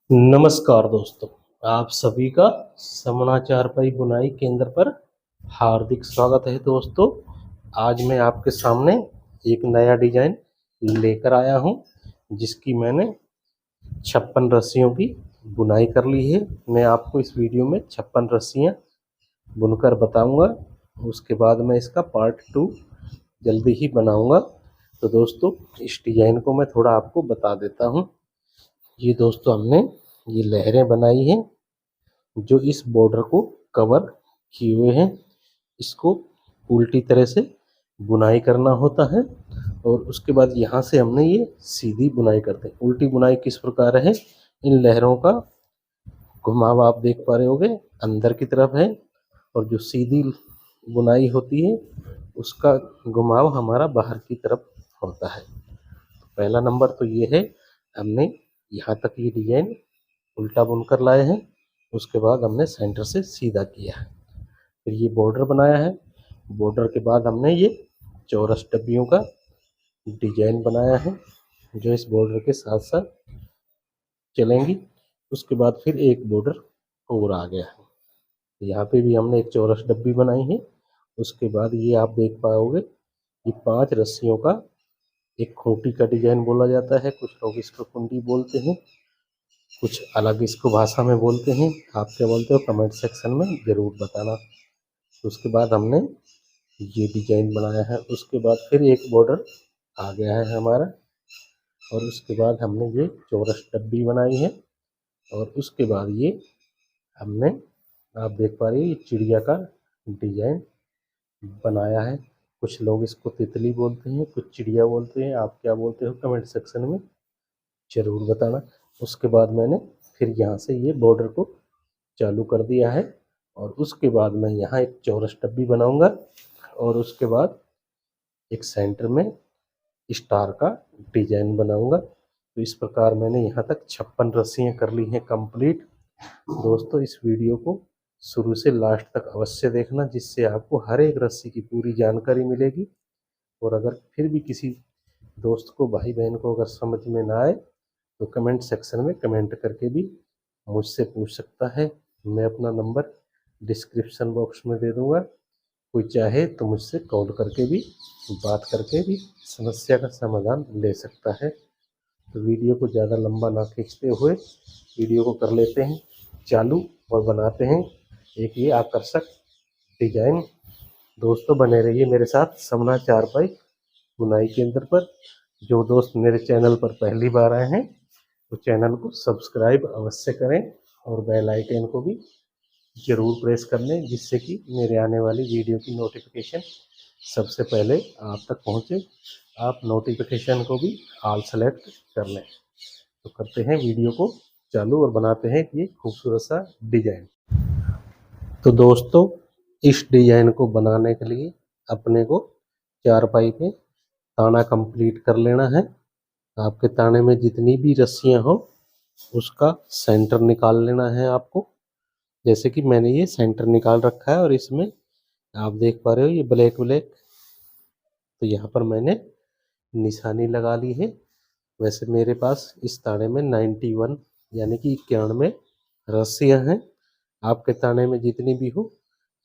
नमस्कार दोस्तों, आप सभी का समना चारपाई बुनाई केंद्र पर हार्दिक स्वागत है। दोस्तों, आज मैं आपके सामने एक नया डिजाइन लेकर आया हूं, जिसकी मैंने 56 रस्सियों की बुनाई कर ली है। मैं आपको इस वीडियो में 56 रस्सियां बुनकर बताऊंगा। उसके बाद मैं इसका पार्ट 2 जल्दी ही बनाऊंगा। तो दोस्तों, इस डिजाइन को मैं थोड़ा आपको बता देता हूं। ये दोस्तों, हमने ये लहरें बनाई हैं जो इस बॉर्डर को कवर किए हुए हैं। इसको उल्टी तरह से बुनाई करना होता है और उसके बाद यहाँ से हमने ये सीधी बुनाई करते हैं। उल्टी बुनाई किस प्रकार है, इन लहरों का घुमाव आप देख पा रहे होगे अंदर की तरफ है, और जो सीधी बुनाई होती है उसका घुमाव हमारा बाहर की तरफ होता है। पहला नंबर तो ये है, हमने यहाँ तक ये डिजाइन उल्टा बुनकर लाए हैं। उसके बाद हमने सेंटर से सीधा किया है। फिर ये बॉर्डर बनाया है। बॉर्डर के बाद हमने ये चौरस डब्बियों का डिजाइन बनाया है जो इस बॉर्डर के साथ साथ चलेंगी। उसके बाद फिर एक बॉर्डर और आ गया है। यहाँ पे भी हमने एक चौरस डब्बी बनाई है। उसके बाद ये आप देख पाओगे, ये 5 रस्सियों का एक खूंटी का डिजाइन बोला जाता है। कुछ लोग इसको कुंडी बोलते हैं, कुछ अलग इसको भाषा में बोलते हैं। आप क्या बोलते हो कमेंट सेक्शन में ज़रूर बताना। उसके बाद हमने ये डिजाइन बनाया है। उसके बाद फिर एक बॉर्डर आ गया है हमारा, और उसके बाद हमने ये चौरस डब्बी बनाई है। और उसके बाद ये हमने, आप देख पा रहे हो, ये चिड़िया का डिजाइन बनाया है। कुछ लोग इसको तितली बोलते हैं, कुछ चिड़िया बोलते हैं। आप क्या बोलते हो कमेंट सेक्शन में ज़रूर बताना। उसके बाद मैंने फिर यहाँ से ये बॉर्डर को चालू कर दिया है, और उसके बाद मैं यहाँ एक चौरस डब्बी बनाऊंगा, और उसके बाद एक सेंटर में स्टार का डिजाइन बनाऊंगा। तो इस प्रकार मैंने यहाँ तक 56 रस्सियाँ कर ली हैं कंप्लीट। दोस्तों, इस वीडियो को शुरू से लास्ट तक अवश्य देखना, जिससे आपको हर एक रस्सी की पूरी जानकारी मिलेगी। और अगर फिर भी किसी दोस्त को, भाई बहन को अगर समझ में ना आए तो कमेंट सेक्शन में कमेंट करके भी मुझसे पूछ सकता है। मैं अपना नंबर डिस्क्रिप्शन बॉक्स में दे दूंगा। कोई चाहे तो मुझसे कॉल करके भी, बात करके भी समस्या का समाधान ले सकता है। तो वीडियो को ज़्यादा लंबा ना खींचते हुए वीडियो को कर लेते हैं चालू, और बनाते हैं एक ये आकर्षक डिजाइन। दोस्तों, बने रहिए मेरे साथ समना चारपाई बुनाई केंद्र पर। जो दोस्त मेरे चैनल पर पहली बार आए हैं तो चैनल को सब्सक्राइब अवश्य करें, और बेल आइकन को भी ज़रूर प्रेस कर लें, जिससे कि मेरे आने वाली वीडियो की नोटिफिकेशन सबसे पहले आप तक पहुंचे। आप नोटिफिकेशन को भी ऑल सेलेक्ट कर लें। तो करते हैं वीडियो को चालू और बनाते हैं ये खूबसूरत सा डिजाइन। तो दोस्तों, इस डिजाइन को बनाने के लिए अपने को चारपाई पे ताना कंप्लीट कर लेना है। आपके ताने में जितनी भी रस्सियां हो उसका सेंटर निकाल लेना है आपको। जैसे कि मैंने ये सेंटर निकाल रखा है, और इसमें आप देख पा रहे हो ये ब्लैक ब्लैक, तो यहाँ पर मैंने निशानी लगा ली है। वैसे मेरे पास इस ताने में 91 यानी कि 91 रस्सियाँ हैं। आपके ताने में जितनी भी हो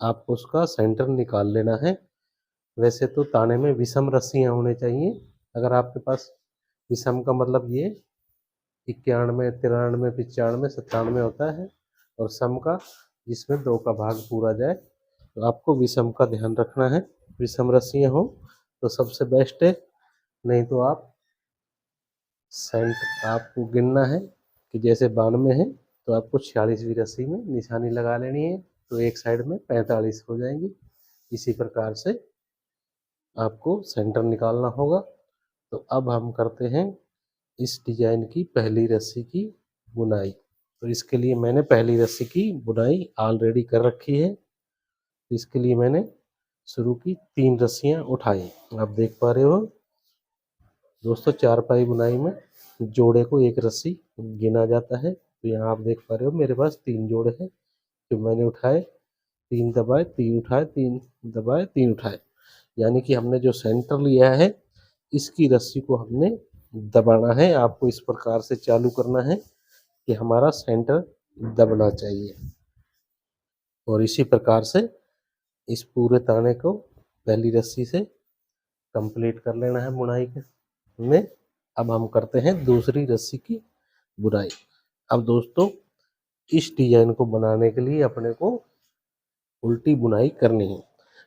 आपको उसका सेंटर निकाल लेना है। वैसे तो ताने में विषम रस्सियाँ होने चाहिए। अगर आपके पास विषम का मतलब ये 91, 93, 95, 97 होता है, और सम का जिसमें 2 का भाग पूरा जाए, तो आपको विषम का ध्यान रखना है। विषम रस्सियाँ हो तो सबसे बेस्ट है, नहीं तो आप सेंट आपको गिनना है कि जैसे 92 है तो आपको 46वीं रस्सी में निशानी लगा लेनी है, तो एक साइड में 45 हो जाएंगी। इसी प्रकार से आपको सेंटर निकालना होगा। तो अब हम करते हैं इस डिजाइन की पहली रस्सी की बुनाई। तो इसके लिए मैंने पहली रस्सी की बुनाई ऑलरेडी कर रखी है। इसके लिए मैंने शुरू की 3 रस्सियाँ उठाई। आप देख पा रहे हो दोस्तों, चारपाई बुनाई में जोड़े को एक रस्सी गिना जाता है। तो यहाँ आप देख पा रहे हो मेरे पास 3 जोड़े हैं जो मैंने उठाए। 3 दबाए, 3 उठाए, 3 दबाए, 3 उठाए, यानी कि हमने जो सेंटर लिया है इसकी रस्सी को हमने दबाना है। आपको इस प्रकार से चालू करना है। कि हमारा सेंटर दबना चाहिए। और इसी प्रकार से इस पूरे ताने को पहली रस्सी से कंप्लीट कर लेना है बुनाई के में। अब हम करते हैं दूसरी रस्सी की बुनाई। अब दोस्तों इस डिजाइन को बनाने के लिए अपने को उल्टी बुनाई करनी है।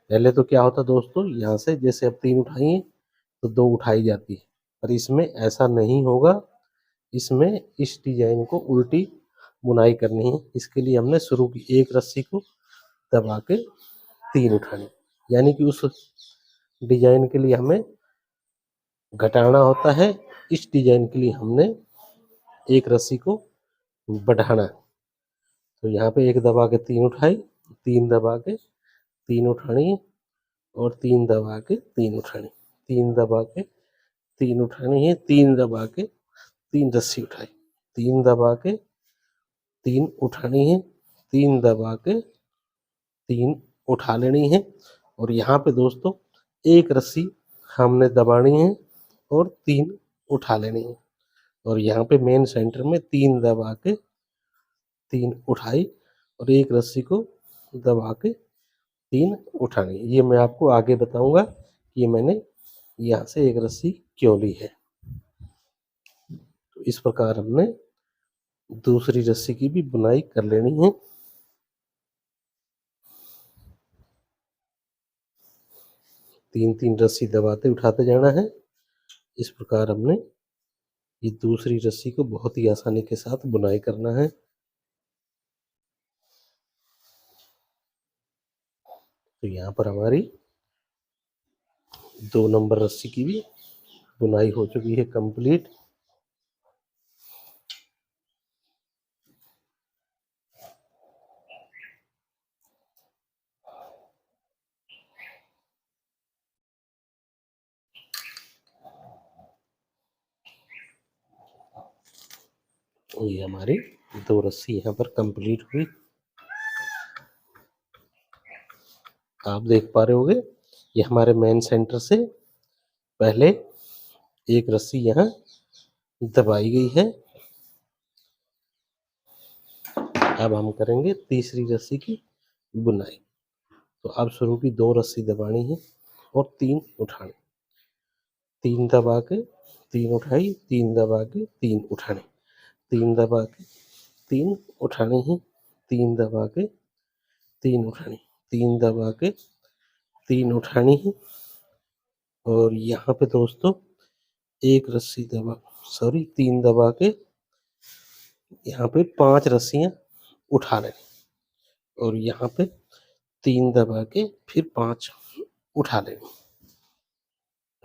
पहले तो क्या होता दोस्तों, यहाँ से जैसे अब 3 उठाई है तो 2 उठाई जाती है, पर इसमें ऐसा नहीं होगा। इसमें इस डिजाइन को उल्टी बुनाई करनी है। इसके लिए हमने शुरू की एक रस्सी को दबा के 3 उठानी, यानी कि उस डिजाइन के लिए हमें घटाना होता है, इस डिजाइन के लिए हमने एक रस्सी को बढ़ाना। तो यहाँ पे एक दबा के 3 उठाई, 3 दबा के 3 उठानी और 3 दबा के 3 उठानी, 3 दबा के 3 उठानी है, 3 दबा के 3 रस्सी उठाई, 3 दबा के 3 उठानी है, 3 दबा के 3 उठा लेनी है। और यहाँ पे दोस्तों एक रस्सी हमने दबानी है और 3 उठा लेनी है। और यहाँ पे मेन सेंटर में 3 दबा के 3 उठाई और एक रस्सी को दबा के 3 उठानी। ये मैं आपको आगे बताऊंगा कि मैंने यहाँ से एक रस्सी क्यों ली है। तो इस प्रकार हमने दूसरी रस्सी की भी बुनाई कर लेनी है। तीन तीन रस्सी दबाते उठाते जाना है। इस प्रकार हमने ये दूसरी रस्सी को बहुत ही आसानी के साथ बुनाई करना है। तो यहाँ पर हमारी 2 नंबर रस्सी की भी बुनाई हो चुकी है कंप्लीट। ये हमारी 2 रस्सी यहाँ पर कंप्लीट हुई। आप देख पा रहे होंगे ये हमारे मेन सेंटर से पहले एक रस्सी यहाँ दबाई गई है। अब हम करेंगे तीसरी रस्सी की बुनाई। तो अब शुरू की 2 रस्सी दबानी है और 3 उठानी, 3 दबा के 3 उठाई, 3 दबा के 3 उठानी, 3 दबा के 3 उठानी है, 3 दबा के 3 उठानी, 3 दबा के 3 उठानी है। और यहाँ पे दोस्तों एक रस्सी दबा 3 दबा के यहाँ पे 5 रस्सियाँ उठा लेनी और यहाँ पे 3 दबा के फिर 5 उठा लेनी,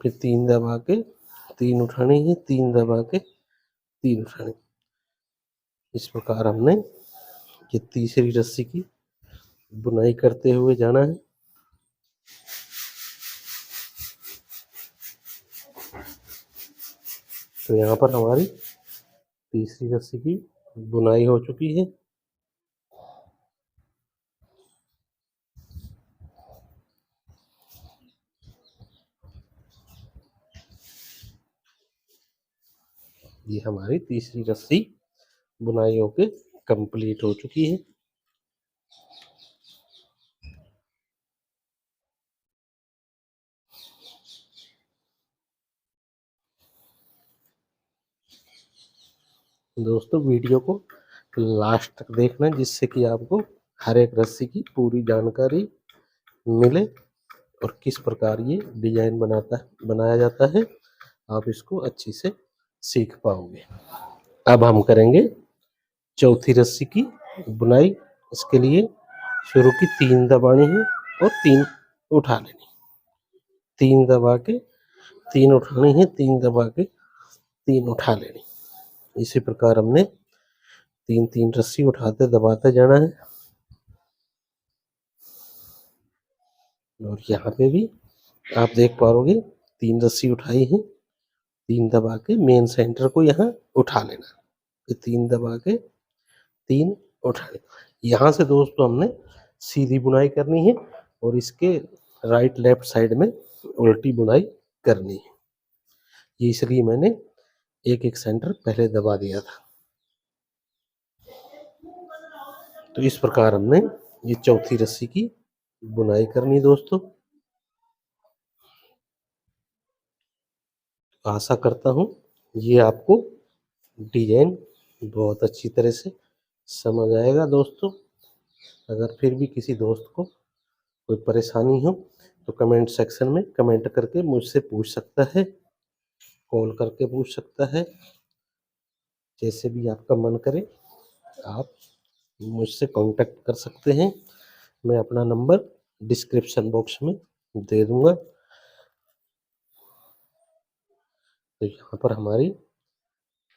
फिर 3 दबा के 3 उठानी है, 3 दबा के 3 उठानी। इस प्रकार हमने ये तीसरी रस्सी की बुनाई करते हुए जाना है। तो यहाँ पर हमारी तीसरी रस्सी की बुनाई हो चुकी है। ये हमारी तीसरी रस्सी बुनाई होके कंप्लीट हो चुकी है। दोस्तों वीडियो को लास्ट तक देखना, जिससे कि आपको हर एक रस्सी की पूरी जानकारी मिले और किस प्रकार ये डिजाइन बनाया जाता है, आप इसको अच्छी से सीख पाओगे। अब हम करेंगे चौथी रस्सी की बुनाई। इसके लिए शुरू की 3 दबानी है और 3 उठा लेनी, 3 दबा के 3 उठानी है, 3 दबा के 3 उठा लेनी। इसी प्रकार हमने 3 रस्सी उठाते दबाते जाना है। और यहाँ पे भी आप देख पाओगे 3 रस्सी उठाई है, 3 दबा के मेन सेंटर को यहाँ उठा लेना, फिर 3 दबा के 3 उठाने। यहाँ से दोस्तों हमने सीधी बुनाई करनी है और इसके राइट लेफ्ट साइड में उल्टी बुनाई करनी है। ये इसलिए मैंने एक एक सेंटर पहले दबा दिया था। तो इस प्रकार हमने ये चौथी रस्सी की बुनाई करनी दोस्तों। आशा करता हूँ ये आपको डिजाइन बहुत अच्छी तरह से समझ आएगा दोस्तों। अगर फिर भी किसी दोस्त को कोई परेशानी हो तो कमेंट सेक्शन में कमेंट करके मुझसे पूछ सकता है, कॉल करके पूछ सकता है, जैसे भी आपका मन करे आप मुझसे कांटेक्ट कर सकते हैं। मैं अपना नंबर डिस्क्रिप्शन बॉक्स में दे दूंगा। तो यहाँ पर हमारी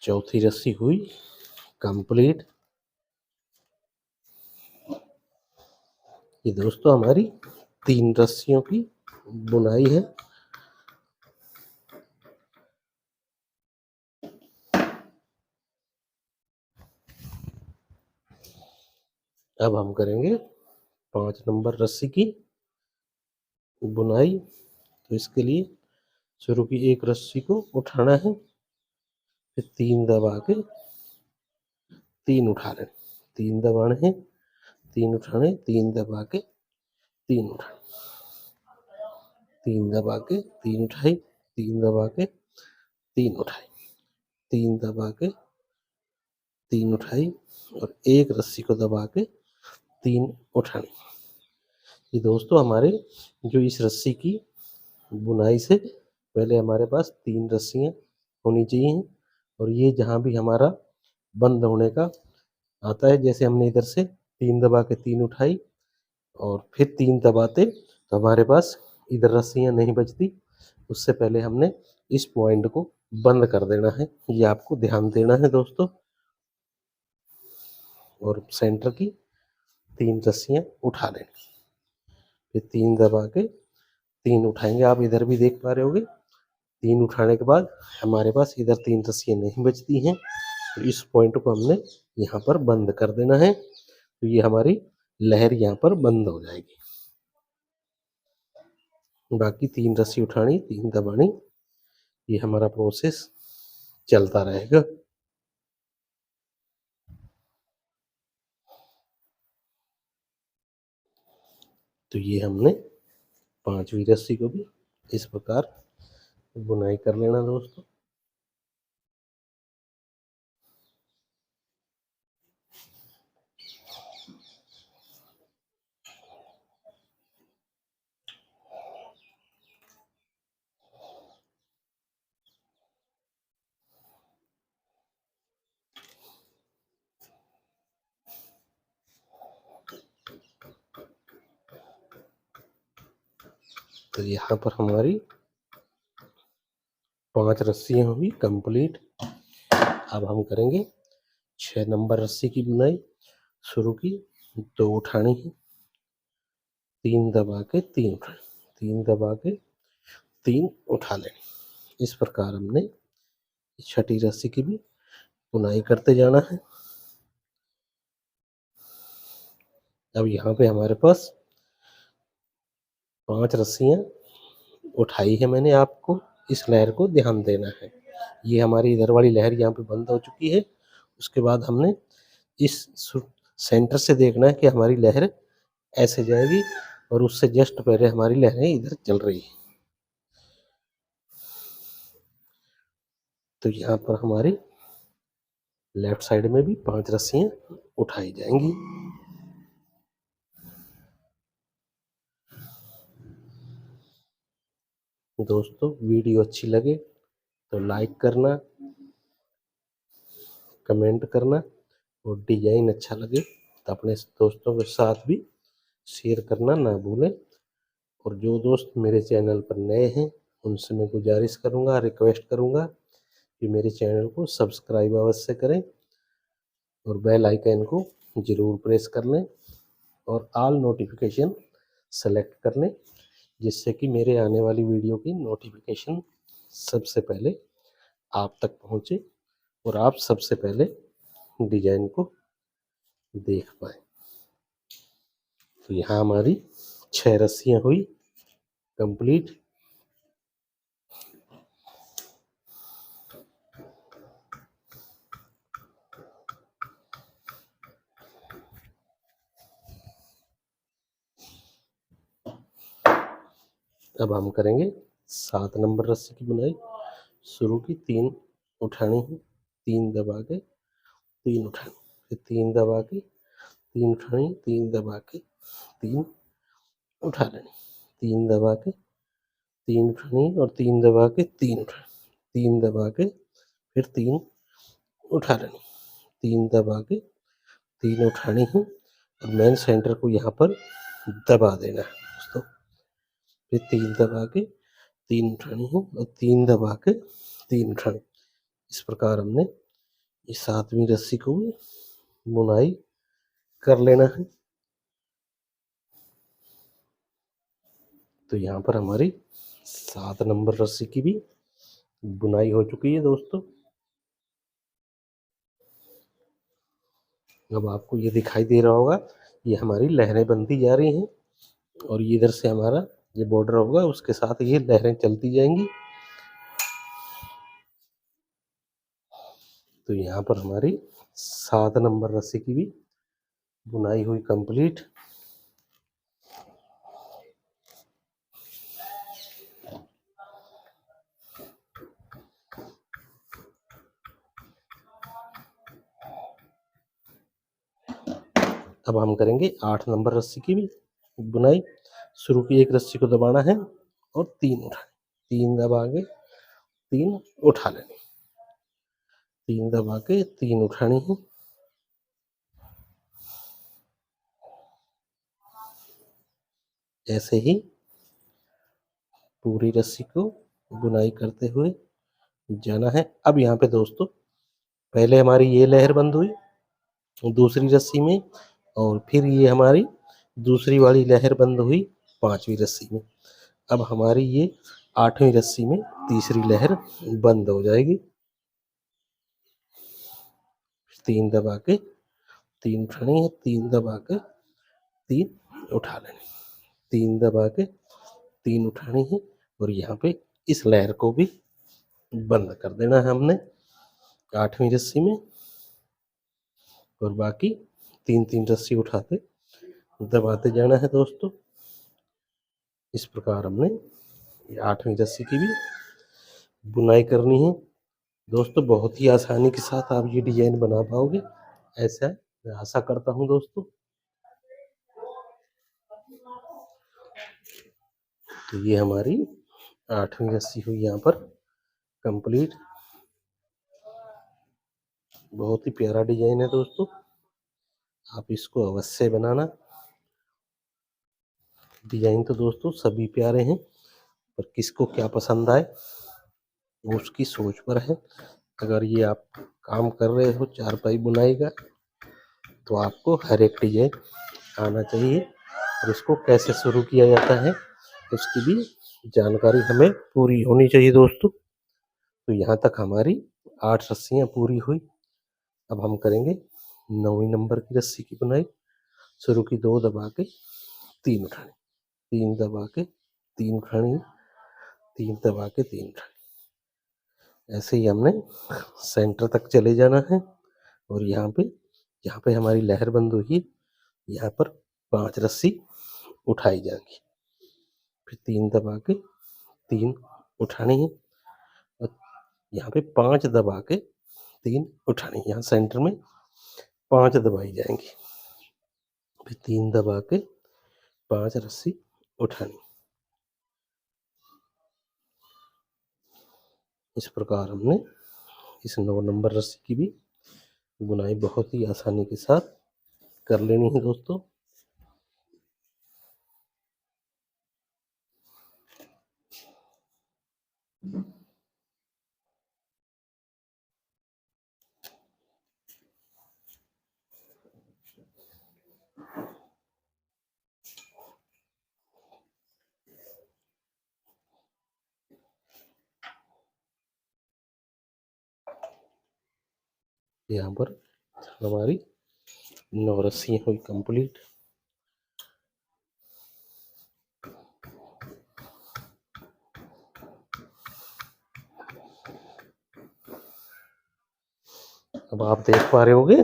चौथी रस्सी हुई कंप्लीट। ये दोस्तों हमारी 3 रस्सियों की बुनाई है। अब हम करेंगे 5 नंबर रस्सी की बुनाई। तो इसके लिए शुरू की एक रस्सी को उठाना है, फिर 3 दबा के 3 उठा लें, 3 दबाने हैं, 3 उठाने, 3 दबा के 3 उठाने, 3 दबा के 3 उठाई, 3 दबा के 3 उठाई, 3 दबा के 3 उठाई और एक रस्सी को दबा के 3 उठानी। ये दोस्तों हमारे जो इस रस्सी की बुनाई से पहले हमारे पास 3 रस्सियाँ होनी चाहिए। और ये जहाँ भी हमारा बंद होने का आता है, जैसे हमने इधर से 3 दबा के 3 उठाई और फिर 3 दबाते तो हमारे पास इधर रस्सियाँ नहीं बचती। उससे पहले हमने इस पॉइंट को बंद कर देना है, ये आपको ध्यान देना है दोस्तों। और सेंटर की 3 रस्सियाँ उठा लेंगे, फिर 3 दबा के 3 उठाएंगे। आप इधर भी देख पा रहे होगे 3 उठाने के बाद हमारे पास इधर 3 रस्सियाँ नहीं बचती हैं। तो इस पॉइंट को हमने यहाँ पर बंद कर देना है। तो ये हमारी लहर यहाँ पर बंद हो जाएगी। बाकी 3 रस्सी उठानी, 3 दबानी, ये हमारा प्रोसेस चलता रहेगा। तो ये हमने 5वीं रस्सी को भी इस प्रकार बुनाई कर लेना दोस्तों। तो यहाँ पर हमारी 5 रस्सियाँ हुई कंप्लीट। अब हम करेंगे 6 नंबर रस्सी की बुनाई। शुरू की 2 उठानी है, 3 दबा के 3 उठानी, 3 दबा के 3 उठा लेनी। इस प्रकार हमने छठी रस्सी की भी बुनाई करते जाना है। अब यहाँ पे हमारे पास 5 रस्सियाँ उठाई है मैंने, आपको इस लहर को ध्यान देना है। ये हमारी इधर वाली लहर यहाँ पे बंद हो चुकी है। उसके बाद हमने इस सेंटर से देखना है कि हमारी लहर ऐसे जाएगी और उससे जस्ट पहले हमारी लहरें इधर चल रही है। तो यहाँ पर हमारी लेफ्ट साइड में भी 5 रस्सियाँ उठाई जाएंगी। दोस्तों वीडियो अच्छी लगे तो लाइक करना, कमेंट करना और डिजाइन अच्छा लगे तो अपने दोस्तों के साथ भी शेयर करना ना भूलें। और जो दोस्त मेरे चैनल पर नए हैं उनसे मैं गुजारिश करूंगा, रिक्वेस्ट करूंगा कि मेरे चैनल को सब्सक्राइब अवश्य करें और बेल आइकन को ज़रूर प्रेस कर लें और ऑल नोटिफिकेशन सेलेक्ट कर लें, जिससे कि मेरे आने वाली वीडियो की नोटिफिकेशन सबसे पहले आप तक पहुंचे और आप सबसे पहले डिजाइन को देख पाए। तो यहाँ हमारी 6 रस्सियाँ हुई कंप्लीट। अब हम करेंगे 7 नंबर रस्सी की बुनाई। शुरू की 3 उठानी है, 3 दबा के 3 उठानी, फिर 3 दबा के 3 उठानी, 3 दबा के 3 उठा लेनी, 3 दबा के 3 उठानी और 3 दबा के 3 उठानी, 3 दबा के फिर 3 उठा लेनी, 3 दबा के 3 उठानी है और मेन सेंटर को यहाँ पर दबा देना है दोस्तों। फिर 3 दबा के 3 उठानी है और 3 दबा के 3 उठानी। इस प्रकार हमने इस 7वीं रस्सी को भी बुनाई कर लेना है। तो यहाँ पर हमारी 7 नंबर रस्सी की भी बुनाई हो चुकी है दोस्तों। अब आपको ये दिखाई दे रहा होगा, ये हमारी लहरें बनती जा रही हैं और ये इधर से हमारा ये बॉर्डर होगा, उसके साथ ये लहरें चलती जाएंगी। तो यहाँ पर हमारी 7 नंबर रस्सी की भी बुनाई हुई कंप्लीट। अब हम करेंगे 8 नंबर रस्सी की भी बुनाई। शुरू की एक रस्सी को दबाना है और 3 उठाने, 3 दबा के 3 उठा लेने, 3 दबा के 3 उठानी है। ऐसे ही पूरी रस्सी को बुनाई करते हुए जाना है। अब यहाँ पे दोस्तों पहले हमारी ये लहर बंद हुई दूसरी रस्सी में और फिर ये हमारी दूसरी वाली लहर बंद हुई 5वीं रस्सी में। अब हमारी ये 8वीं रस्सी में तीसरी लहर बंद हो जाएगी। 3 दबा के 3 उठानी है, 3 दबा के 3 उठा लेनी, 3 दबा के 3 उठानी है और यहाँ पे इस लहर को भी बंद कर देना है हमने 8वीं रस्सी में और बाकी 3 रस्सी उठाते दबाते जाना है दोस्तों। इस प्रकार हमने 8वीं रस्सी की भी बुनाई करनी है दोस्तों। बहुत ही आसानी के साथ आप ये डिजाइन बना पाओगे, ऐसा मैं आशा करता हूँ दोस्तों। तो ये हमारी 8वीं रस्सी हुई यहाँ पर कंप्लीट। बहुत ही प्यारा डिजाइन है दोस्तों, आप इसको अवश्य बनाना। डिजाइन तो दोस्तों सभी प्यारे हैं, पर किसको क्या पसंद आए वो उसकी सोच पर है। अगर ये आप काम कर रहे हो चारपाई बुनाई का तो आपको हर एक डिजाइन आना चाहिए और इसको कैसे शुरू किया जाता है उसकी भी जानकारी हमें पूरी होनी चाहिए दोस्तों। तो यहाँ तक हमारी 8 रस्सियाँ पूरी हुई। अब हम करेंगे 9वीं नंबर की रस्सी की बुनाई। शुरू की 2 दबा के 3 उठानी, 3 दबा के 3 उठानी, 3 दबा के 3 उठानी। ऐसे ही हमने सेंटर तक चले जाना है और यहाँ पे हमारी लहर बंद हुई, यहाँ पर 5 रस्सी उठाई जाएंगी, फिर 3 दबा के 3 उठानी है और यहाँ पे 5 दबा के 3 उठानी। यहाँ सेंटर में 5 दबाई जाएंगी, फिर 3 दबा के 5 रस्सी उठानी। इस प्रकार हमने इस 9 नंबर रस्सी की भी बुनाई बहुत ही आसानी के साथ कर लेनी है दोस्तों। यहाँ पर हमारी 9 रस्सियाँ हुई कंप्लीट। अब आप देख पा रहे होंगे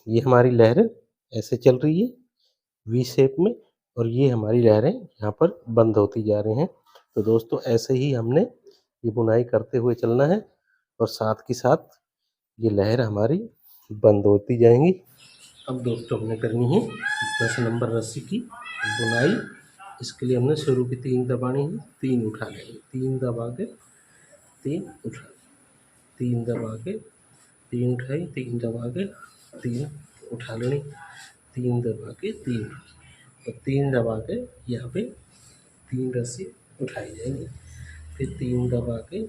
ये हमारी लहरें ऐसे चल रही है वी शेप में और ये हमारी लहरें यहाँ पर बंद होती जा रही हैं। तो दोस्तों ऐसे ही हमने ये बुनाई करते हुए चलना है और साथ के साथ ये लहर हमारी बंद होती जाएंगी। अब दोस्तों हमने करनी है 10 नंबर रस्सी की बुनाई। इसके लिए हमने शुरू की 3 दबानी है, 3 उठा लेंगे, 3 दबा के 3 उठा, 3 दबा के 3 उठाई, 3 दबा के 3 उठा लेनी, 3 दबा के 3 और 3 दबा के यहाँ पे 3 रस्सी उठाई जाएंगी, फिर 3 दबा के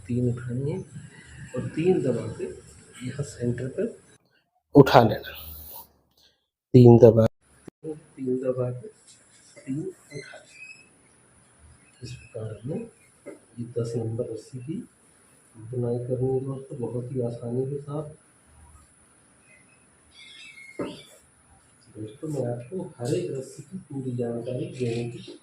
3 उठानी है और 3 दबा के यहाँ सेंटर पर उठा लेना, 3 दबा के 3 उठा लेना। इस प्रकार हमें ये 10 नंबर रस्सी की बुनाई करनी है दोस्तों, बहुत ही आसानी के साथ। दोस्तों मैं आपको हर एक रस्सी की पूरी जानकारी देने की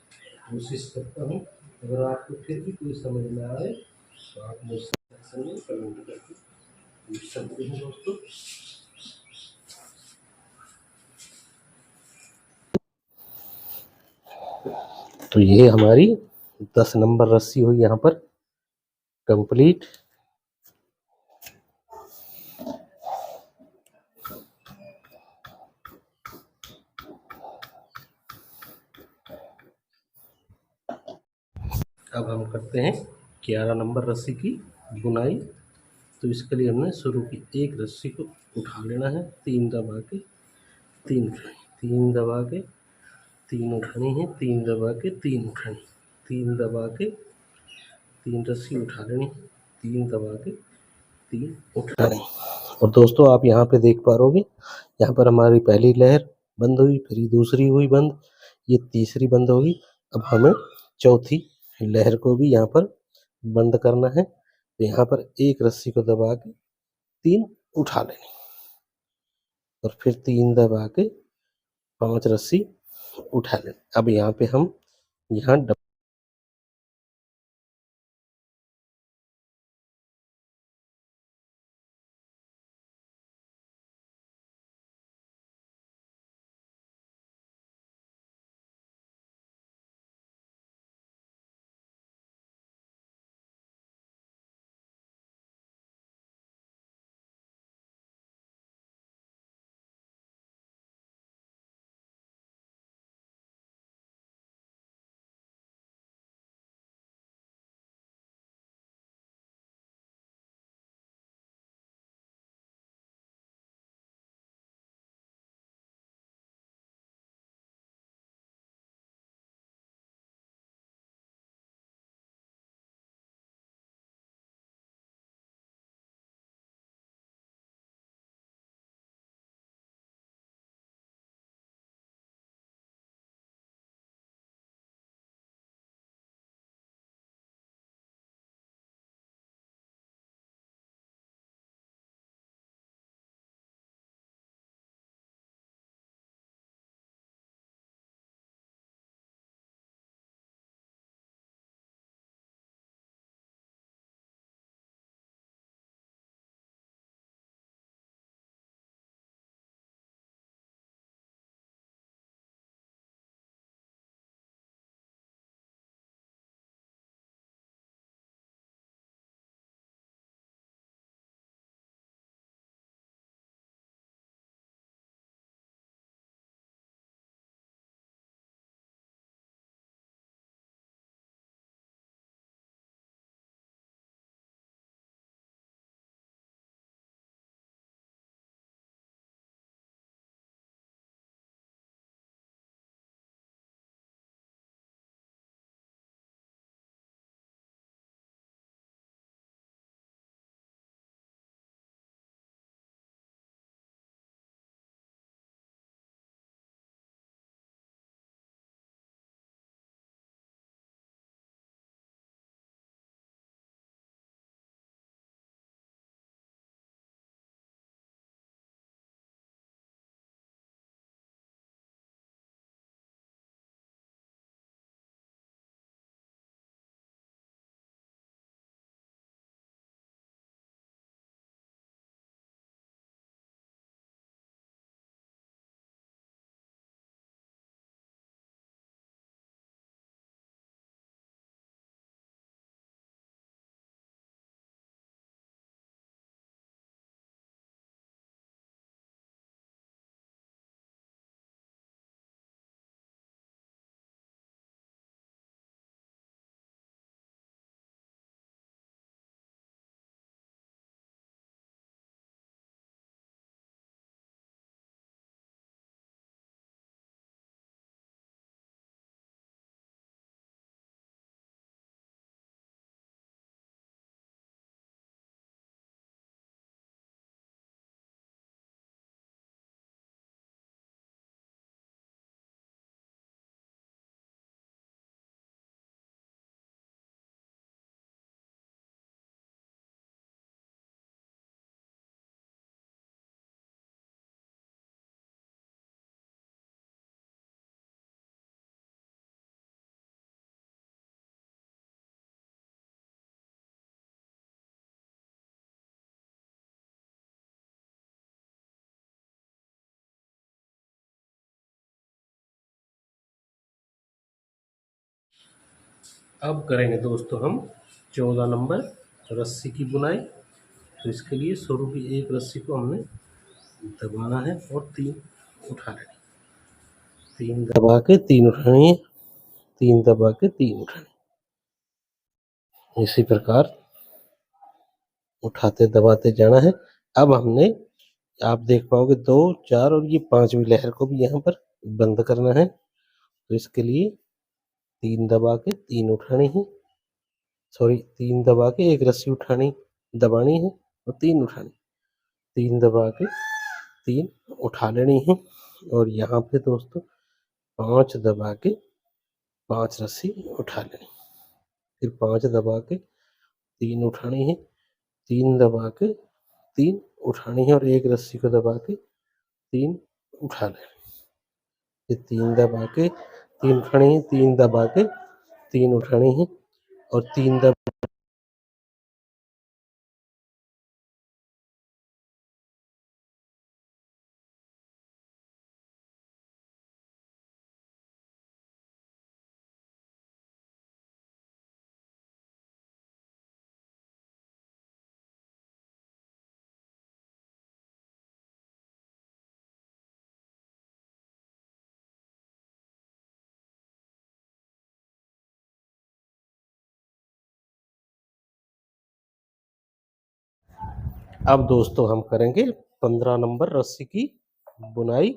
कोशिश करता हूँ। अगर आपको फिर भी कोई समझ में आए तो आप मुझसे सेक्शन में कमेंट करके पूछ सकते हैं दोस्तों। तो ये हमारी 10 नंबर रस्सी हुई यहाँ पर कंप्लीट। अब हम करते हैं 11 नंबर रस्सी की बुनाई। तो इसके लिए हमने शुरू की एक रस्सी को उठा लेना है, 3 दबा के 3 उठानी, 3 दबा के 3 उठानी है, 3 दबा के 3 उठानी, 3 दबा के 3 रस्सी उठा लेनी, 3 दबा के 3 उठानी। और दोस्तों आप यहाँ पे देख पा रहोगे, यहाँ पर हमारी पहली लहर बंद हुई, फिर ये दूसरी हुई बंद, ये तीसरी बंद होगी। अब हमें चौथी लहर को भी यहाँ पर बंद करना है। तो यहाँ पर एक रस्सी को दबा के 3 उठा लेनी और फिर 3 दबा के 5 रस्सी उठा लेनी। अब यहाँ पे हम यहाँ अब करेंगे दोस्तों हम 14 नंबर रस्सी की बुनाई। तो इसके लिए शुरू की एक रस्सी को हमने दबाना है और 3 उठा लेनी, 3 दबा के 3 उठानी है, 3 दबा के 3 उठानी। इसी प्रकार उठाते दबाते जाना है। अब हमने, आप देख पाओगे 2, 4 और ये 5वीं लहर को भी यहाँ पर बंद करना है। तो इसके लिए 3 दबा के 3 उठानी है, सॉरी 3 दबा के एक रस्सी उठानी, दबानी है और 3 उठानी, 3 दबा के 3 उठा लेनी है। और यहाँ पे दोस्तों 5 दबा के 5 रस्सी उठा लेनी, फिर 5 दबा के 3 उठानी है, 3 दबा के 3 उठानी है और एक रस्सी को दबा के 3 उठा लेनी, फिर 3 दबा के 3 उठानी है, 3 दबा के 3 उठानी है और 3 दबा। अब दोस्तों हम करेंगे 15 नंबर रस्सी की बुनाई।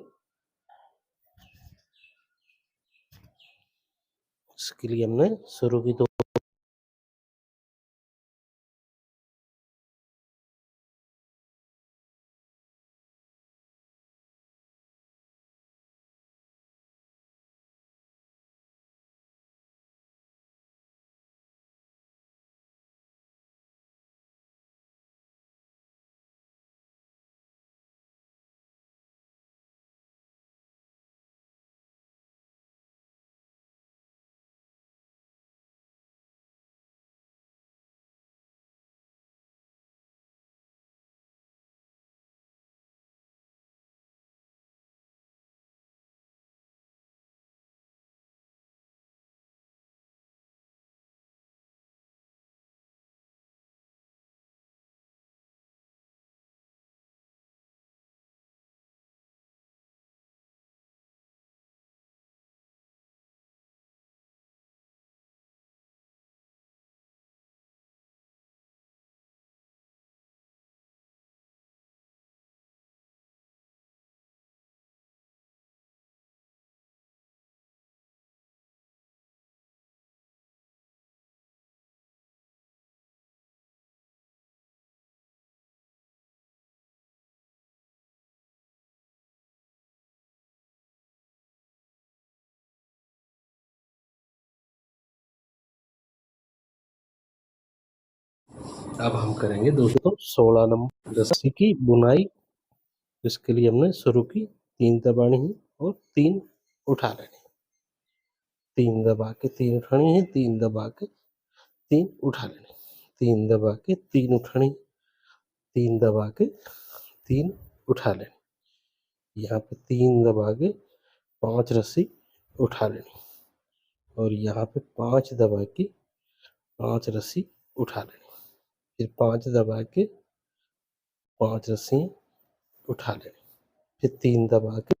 इसके लिए हमने शुरू की अब हम करेंगे दोस्तों 16 नंबर रस्सी की बुनाई। इसके लिए हमने शुरू की 3 दबानी है और 3 उठा लेनी, 3 दबा के 3 उठानी है, 3 दबा के 3 उठा लेनी, 3 दबा के 3 उठानी, 3 दबा के 3 उठा लेनी। यहाँ पे 3 दबा के 5 रस्सी उठा लेनी और यहाँ पे 5 दबा के 5 रस्सी उठा लेनी, फिर 5 दबा के 5 रस्सी उठा लेनी, फिर 3 दबा के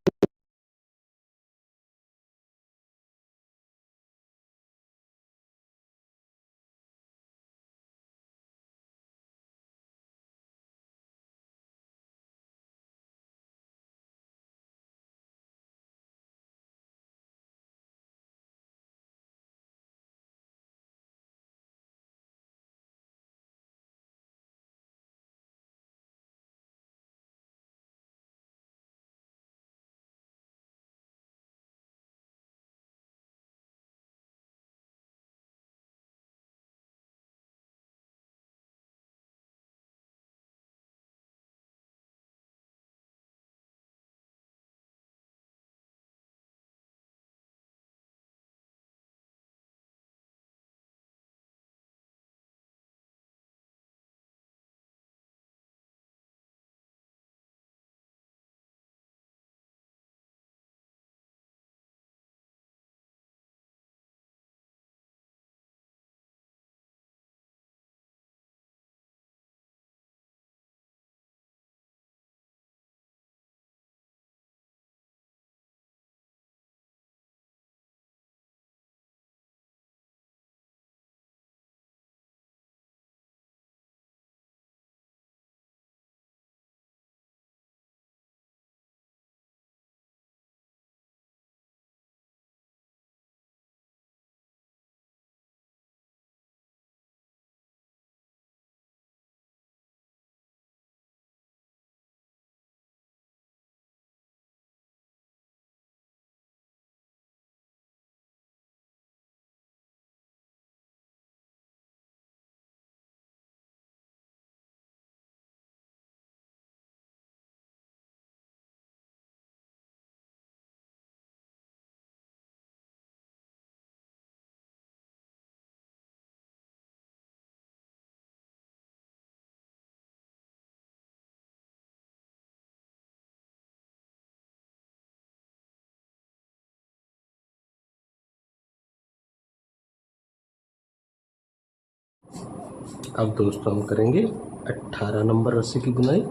अब दोस्तों हम करेंगे 18 नंबर रस्सी की बुनाई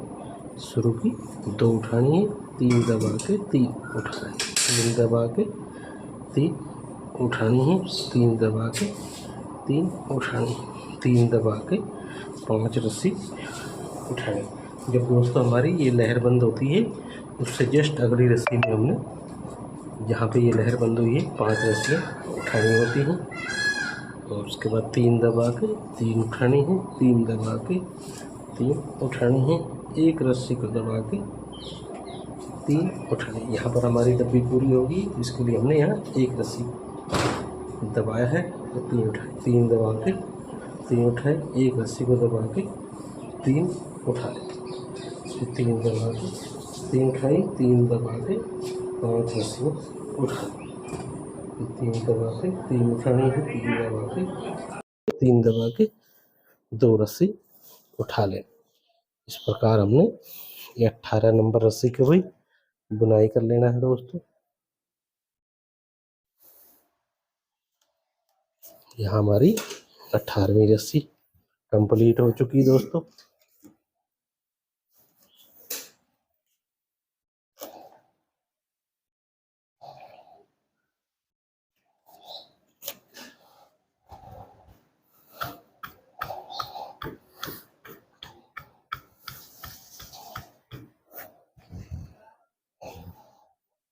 शुरू की। 2 उठानी है, 3 दबा के 3 उठानी, 3 दबा के 3 उठानी है, 3 दबा के 3 उठानी, 3 दबा के 5 रस्सी उठानी। जब दोस्तों हमारी ये लहर बंद होती है उससे जस्ट अगली रस्सी में हमने जहाँ पे ये लहर बंद हुई है 5 रस्सियाँ उठानी होती हैं। और उसके बाद 3 दबा के 3 उठानी है, 3 दबा के 3 उठानी है, एक रस्सी को दबा के 3 उठानी। यहाँ पर हमारी डब्बी पूरी होगी, इसके लिए हमने यहाँ एक रस्सी दबाया है तो 3 उठाए, 3 दबा के 3 उठाए, एक रस्सी को दबा के 3 उठा ले, फिर 3 दबा के 3 उठाई, 3 दबा के 5 रस्सियाँ उठा ली, फिर 3 दबा के 3 उठानी है, 3 दबा के 3 दबा के 2 रस्सी उठा लें। इस प्रकार हमने ये 18 नंबर रस्सी की भी बुनाई कर लेना है दोस्तों। यहाँ हमारी 18वीं रस्सी कंप्लीट हो चुकी दोस्तों।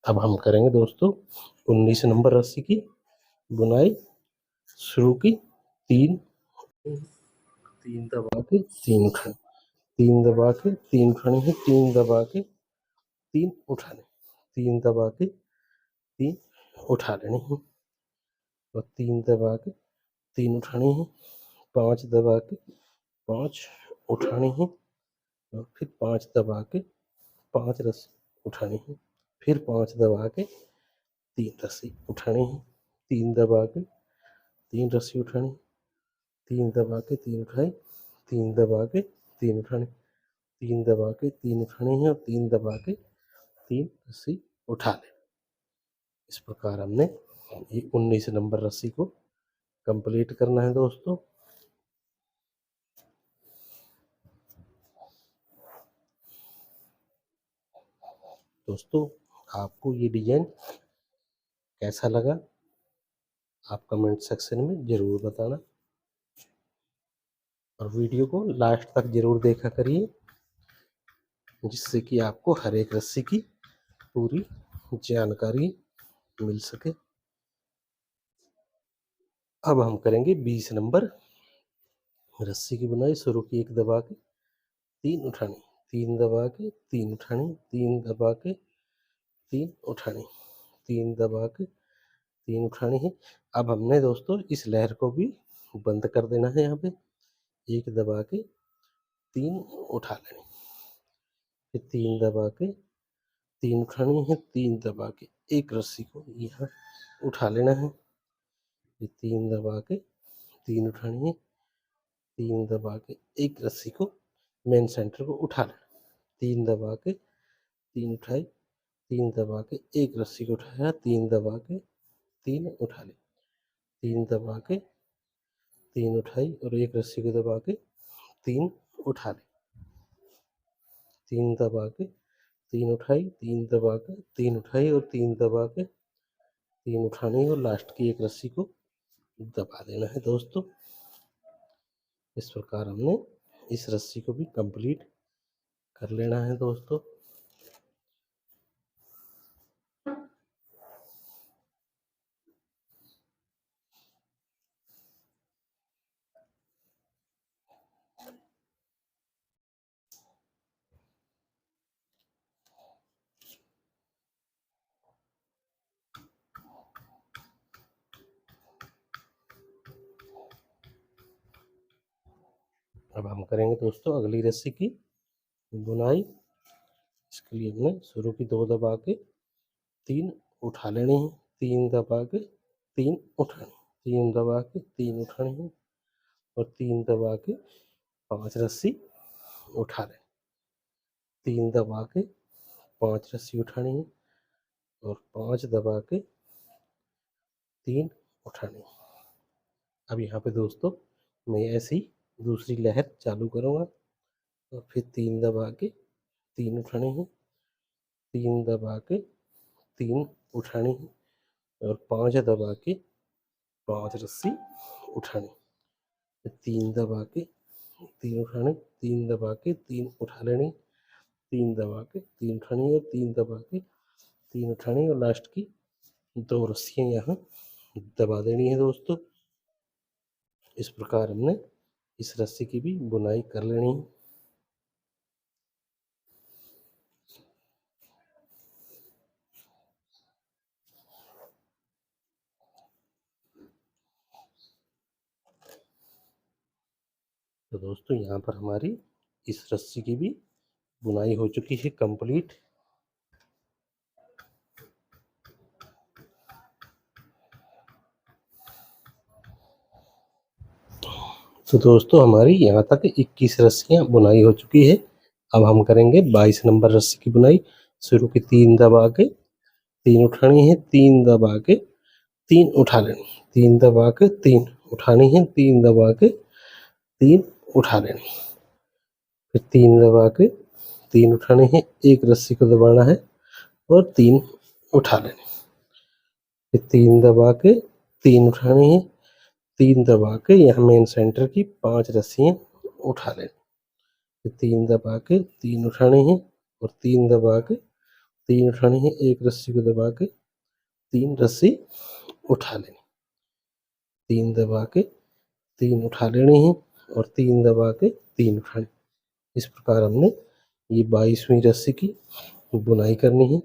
अब हम करेंगे दोस्तों 19 नंबर रस्सी की बुनाई शुरू की। 3 दबा के 3 उठाने, 3 दबा के 3 उठाने हैं, 3 दबा के 3 उठाने, 3 दबा के 3 उठा लेने हैं और 3 दबा के 3 उठाने हैं, 5 दबा के 5 उठाने हैं और फिर 5 दबा के 5 रस्सी उठानी है, फिर 5 दबा के 3 रस्सी उठानी है, 3 दबा के 3 रस्सी उठानी, 3 दबा के 3 उठाए, 3 दबा के 3 उठाने, 3 दबा के 3 उठाने हैं और 3 दबा के 3 रस्सी उठा लें। इस प्रकार हमने ये 19 नंबर रस्सी को कंप्लीट करना है दोस्तों। दोस्तों आपको ये डिजाइन कैसा लगा आप कमेंट सेक्शन में ज़रूर बताना और वीडियो को लास्ट तक ज़रूर देखा करिए, जिससे कि आपको हर एक रस्सी की पूरी जानकारी मिल सके। अब हम करेंगे 20 नंबर रस्सी की बुनाई शुरू की। 1 दबा के 3 उठानी, 3 दबा के 3 उठानी, 3 दबा के 3 उठानी, 3 दबा के 3 उठानी है। अब हमने दोस्तों इस लहर को भी बंद कर देना है। यहाँ पे 1 दबा के 3 उठा लेनी, फिर 3 दबा के 3 उठानी है, 3 दबा के एक रस्सी को यहाँ उठा लेना है, फिर 3 दबा के 3 उठानी है, 3 दबा के एक रस्सी को मेन सेंटर को उठा लेना, 3 दबा के 3 उठाई, 3 दबा के एक रस्सी को उठाया, 3 दबा के 3 उठा ले, 3 दबा के 3 उठाई और एक रस्सी को दबा के 3 उठा ले, 3 दबा के 3 उठाई, 3 दबा के 3 उठाई और 3 दबा के 3 उठानी और लास्ट की एक रस्सी को दबा देना है दोस्तों। इस प्रकार हमने इस रस्सी को भी कंप्लीट कर लेना है दोस्तों। अब हम करेंगे दोस्तों अगली रस्सी की बुनाई। इसके लिए हमने शुरू की 2 दबा के 3 उठा लेनी है, 3 दबा के 3 उठानी, 3 दबा के 3 उठानी है और 3 दबा के 5 रस्सी उठा लें, 3 दबा के 5 रस्सी उठानी है और 5 दबा के 3 उठानी है। अब यहाँ पे दोस्तों मैं ऐसी दूसरी लहर चालू करूँगा और फिर 3 दबा के 3 उठाने हैं, 3 दबा के 3 उठाने हैं और 5 दबा के 5 रस्सी उठानी। 3 दबा के 3 उठाने, 3 दबा के 3 उठा लेनी, 3 दबा के 3 उठानी और 3 दबा के 3 उठानी और लास्ट की 2 रस्सियाँ यहाँ दबा देनी है दोस्तों। इस प्रकार हमने इस रस्सी की भी बुनाई कर लेनी है। तो दोस्तों यहाँ पर हमारी इस रस्सी की भी बुनाई हो चुकी है कंप्लीट। तो दोस्तों हमारी यहाँ तक 21 रस्सियाँ बुनाई हो चुकी है। अब हम करेंगे 22 नंबर रस्सी की बुनाई। शुरू की 3 दबा के 3 उठानी है, 3 दबा के 3 उठा लेनी, 3 दबा के 3 उठानी है, 3 दबा के 3 उठा लेनी, फिर 3 दबा के 3 उठाने हैं, एक रस्सी को दबाना है और 3 उठा लेने, फिर 3 दबा के 3 उठाने हैं, 3 दबा के यहाँ मेन सेंटर की 5 रस्सियाँ उठा लेनी, फिर 3 दबा के 3 उठाने हैं और 3 दबा के 3 उठाने हैं, एक रस्सी को दबा के 3 रस्सी उठा लेनी, 3 दबा के 3 उठा लेनी है और 3 दबा के 3 उठाने। इस प्रकार हमने ये 22वीं रस्सी की बुनाई करनी है।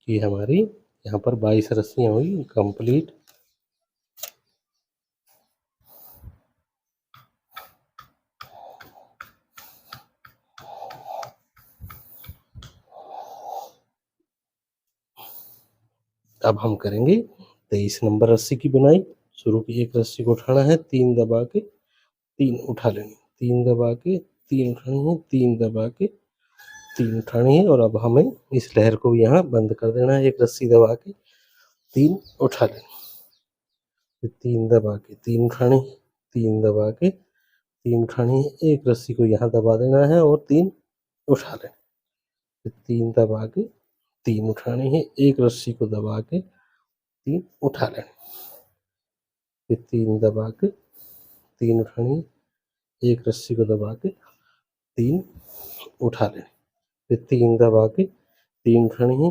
ये हमारी यहाँ पर 22 रस्सियाँ हुई कंप्लीट। अब हम करेंगे 23 नंबर रस्सी की बुनाई। शुरू की एक रस्सी को उठाना है, 3 दबा के 3 उठा लेनी, 3 दबा के 3 उठानी है, 3 दबा के 3 उठानी है और अब हमें इस लहर को यहाँ बंद कर देना है। एक रस्सी दबा के 3 उठा लेनी, फिर 3 दबा के 3 उठानी है, 3 दबा के 3 उठानी है, एक रस्सी को यहाँ दबा देना है और 3 उठा लेनी, फिर 3 दबा के 3 उठानी है, एक रस्सी को दबा के 3 उठा लेनी, फिर 3 दबा के 3 उठानी है, एक रस्सी को दबा के 3 उठा लेनी, फिर 3 दबा के 3 उठानी है,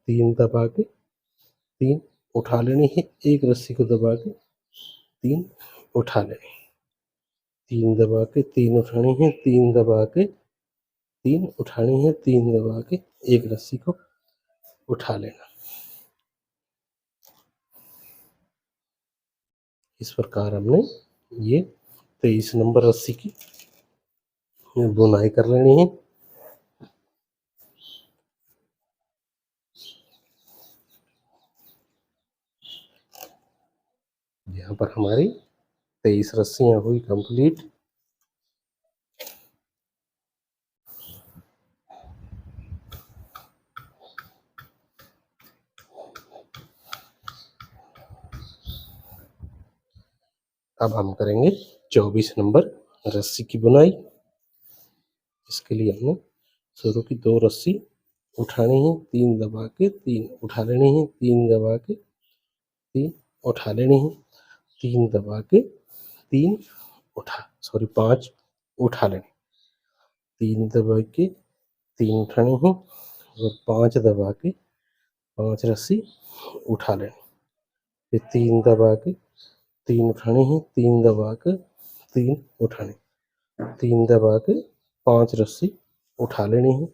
3 दबा के 3 उठा लेनी है, एक रस्सी को दबा के 3 उठा लेनी, 3 दबा के 3 उठानी है, 3 दबा के 3 उठानी है, 3 दबा के एक रस्सी को उठा लेना। इस प्रकार हमने ये 23 नंबर रस्सी की बुनाई कर लेनी है। यहाँ पर हमारी 23 रस्सियाँ हुई कंप्लीट। अब हम करेंगे 24 नंबर रस्सी की बुनाई। इसके लिए हमने शुरू की 2 रस्सी उठानी है, 3 दबा के 3 उठा लेनी है, 3 दबा के 3 उठा लेनी है, 3 दबा के 3 5 उठा लेनी, 3 दबा के 3 उठानी है और 5 दबा के 5 रस्सी उठा लेनी, फिर 3 दबा के 3 उठानी है, 3 दबा के 3 उठानी, 3 दबा के 5 रस्सी उठा लेनी है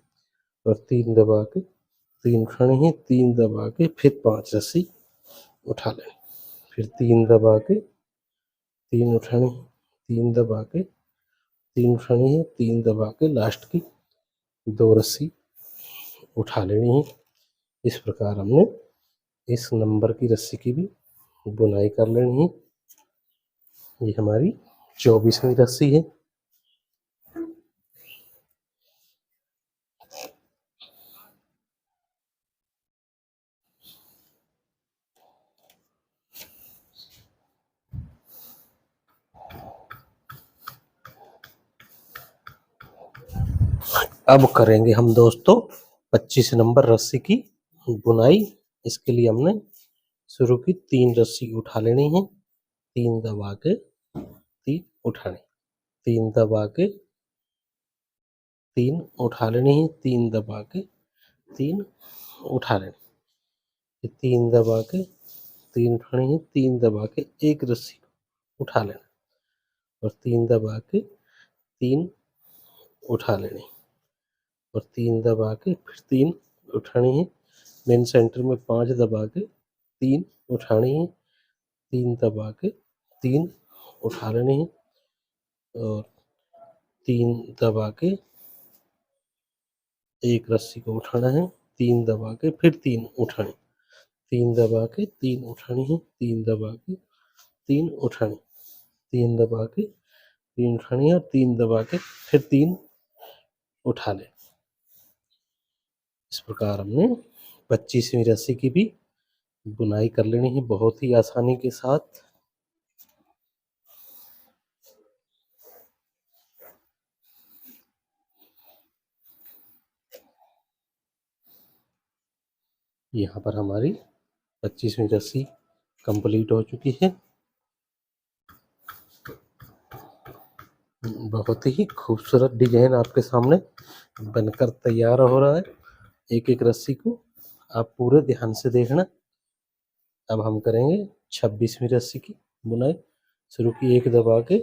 और 3 दबा के 3 उठानी है, 3 दबा के फिर 5 रस्सी उठा लेनी, फिर 3 दबा के 3 उठानी है, 3 दबा के 3 उठानी है, 3 दबा के लास्ट की 2 रस्सी उठा लेनी है। इस प्रकार हमने इस नंबर की रस्सी की भी बुनाई कर लेनी है। ये हमारी 24वीं रस्सी है। अब करेंगे हम दोस्तों 25 नंबर रस्सी की बुनाई। इसके लिए हमने शुरू की 3 रस्सी उठा लेनी है, 3 दबा के 3 उठानी, 3 दबा के 3 उठा लेनी है, 3 दबा के 3 उठा लेनी, 3 दबा के 3 उठानी है, 3 दबा के एक रस्सी को उठा लेना और 3 दबा के 3 उठा लेनी और 3 दबा के फिर 3 उठानी है। मेन सेंटर में 5 दबा के 3 उठानी है, 3 दबा के 3 उठा लेनी है और 3 दबा के एक रस्सी को उठाना है, 3 दबा के फिर 3 उठानी, 3 दबा के 3 उठानी है, 3 दबा के 3 उठानी, 3 दबा के 3 उठानी है और 3 दबा के फिर 3 उठा ले। इस प्रकार हमने 25वीं रस्सी की भी बुनाई कर लेनी है बहुत ही आसानी के साथ। यहाँ पर हमारी 25वीं रस्सी कंप्लीट हो चुकी है। बहुत ही खूबसूरत डिजाइन आपके सामने बनकर तैयार हो रहा है। एक एक रस्सी को आप पूरे ध्यान से देखना। अब हम करेंगे 26वीं रस्सी की बुनाई। शुरू की 1 दबा के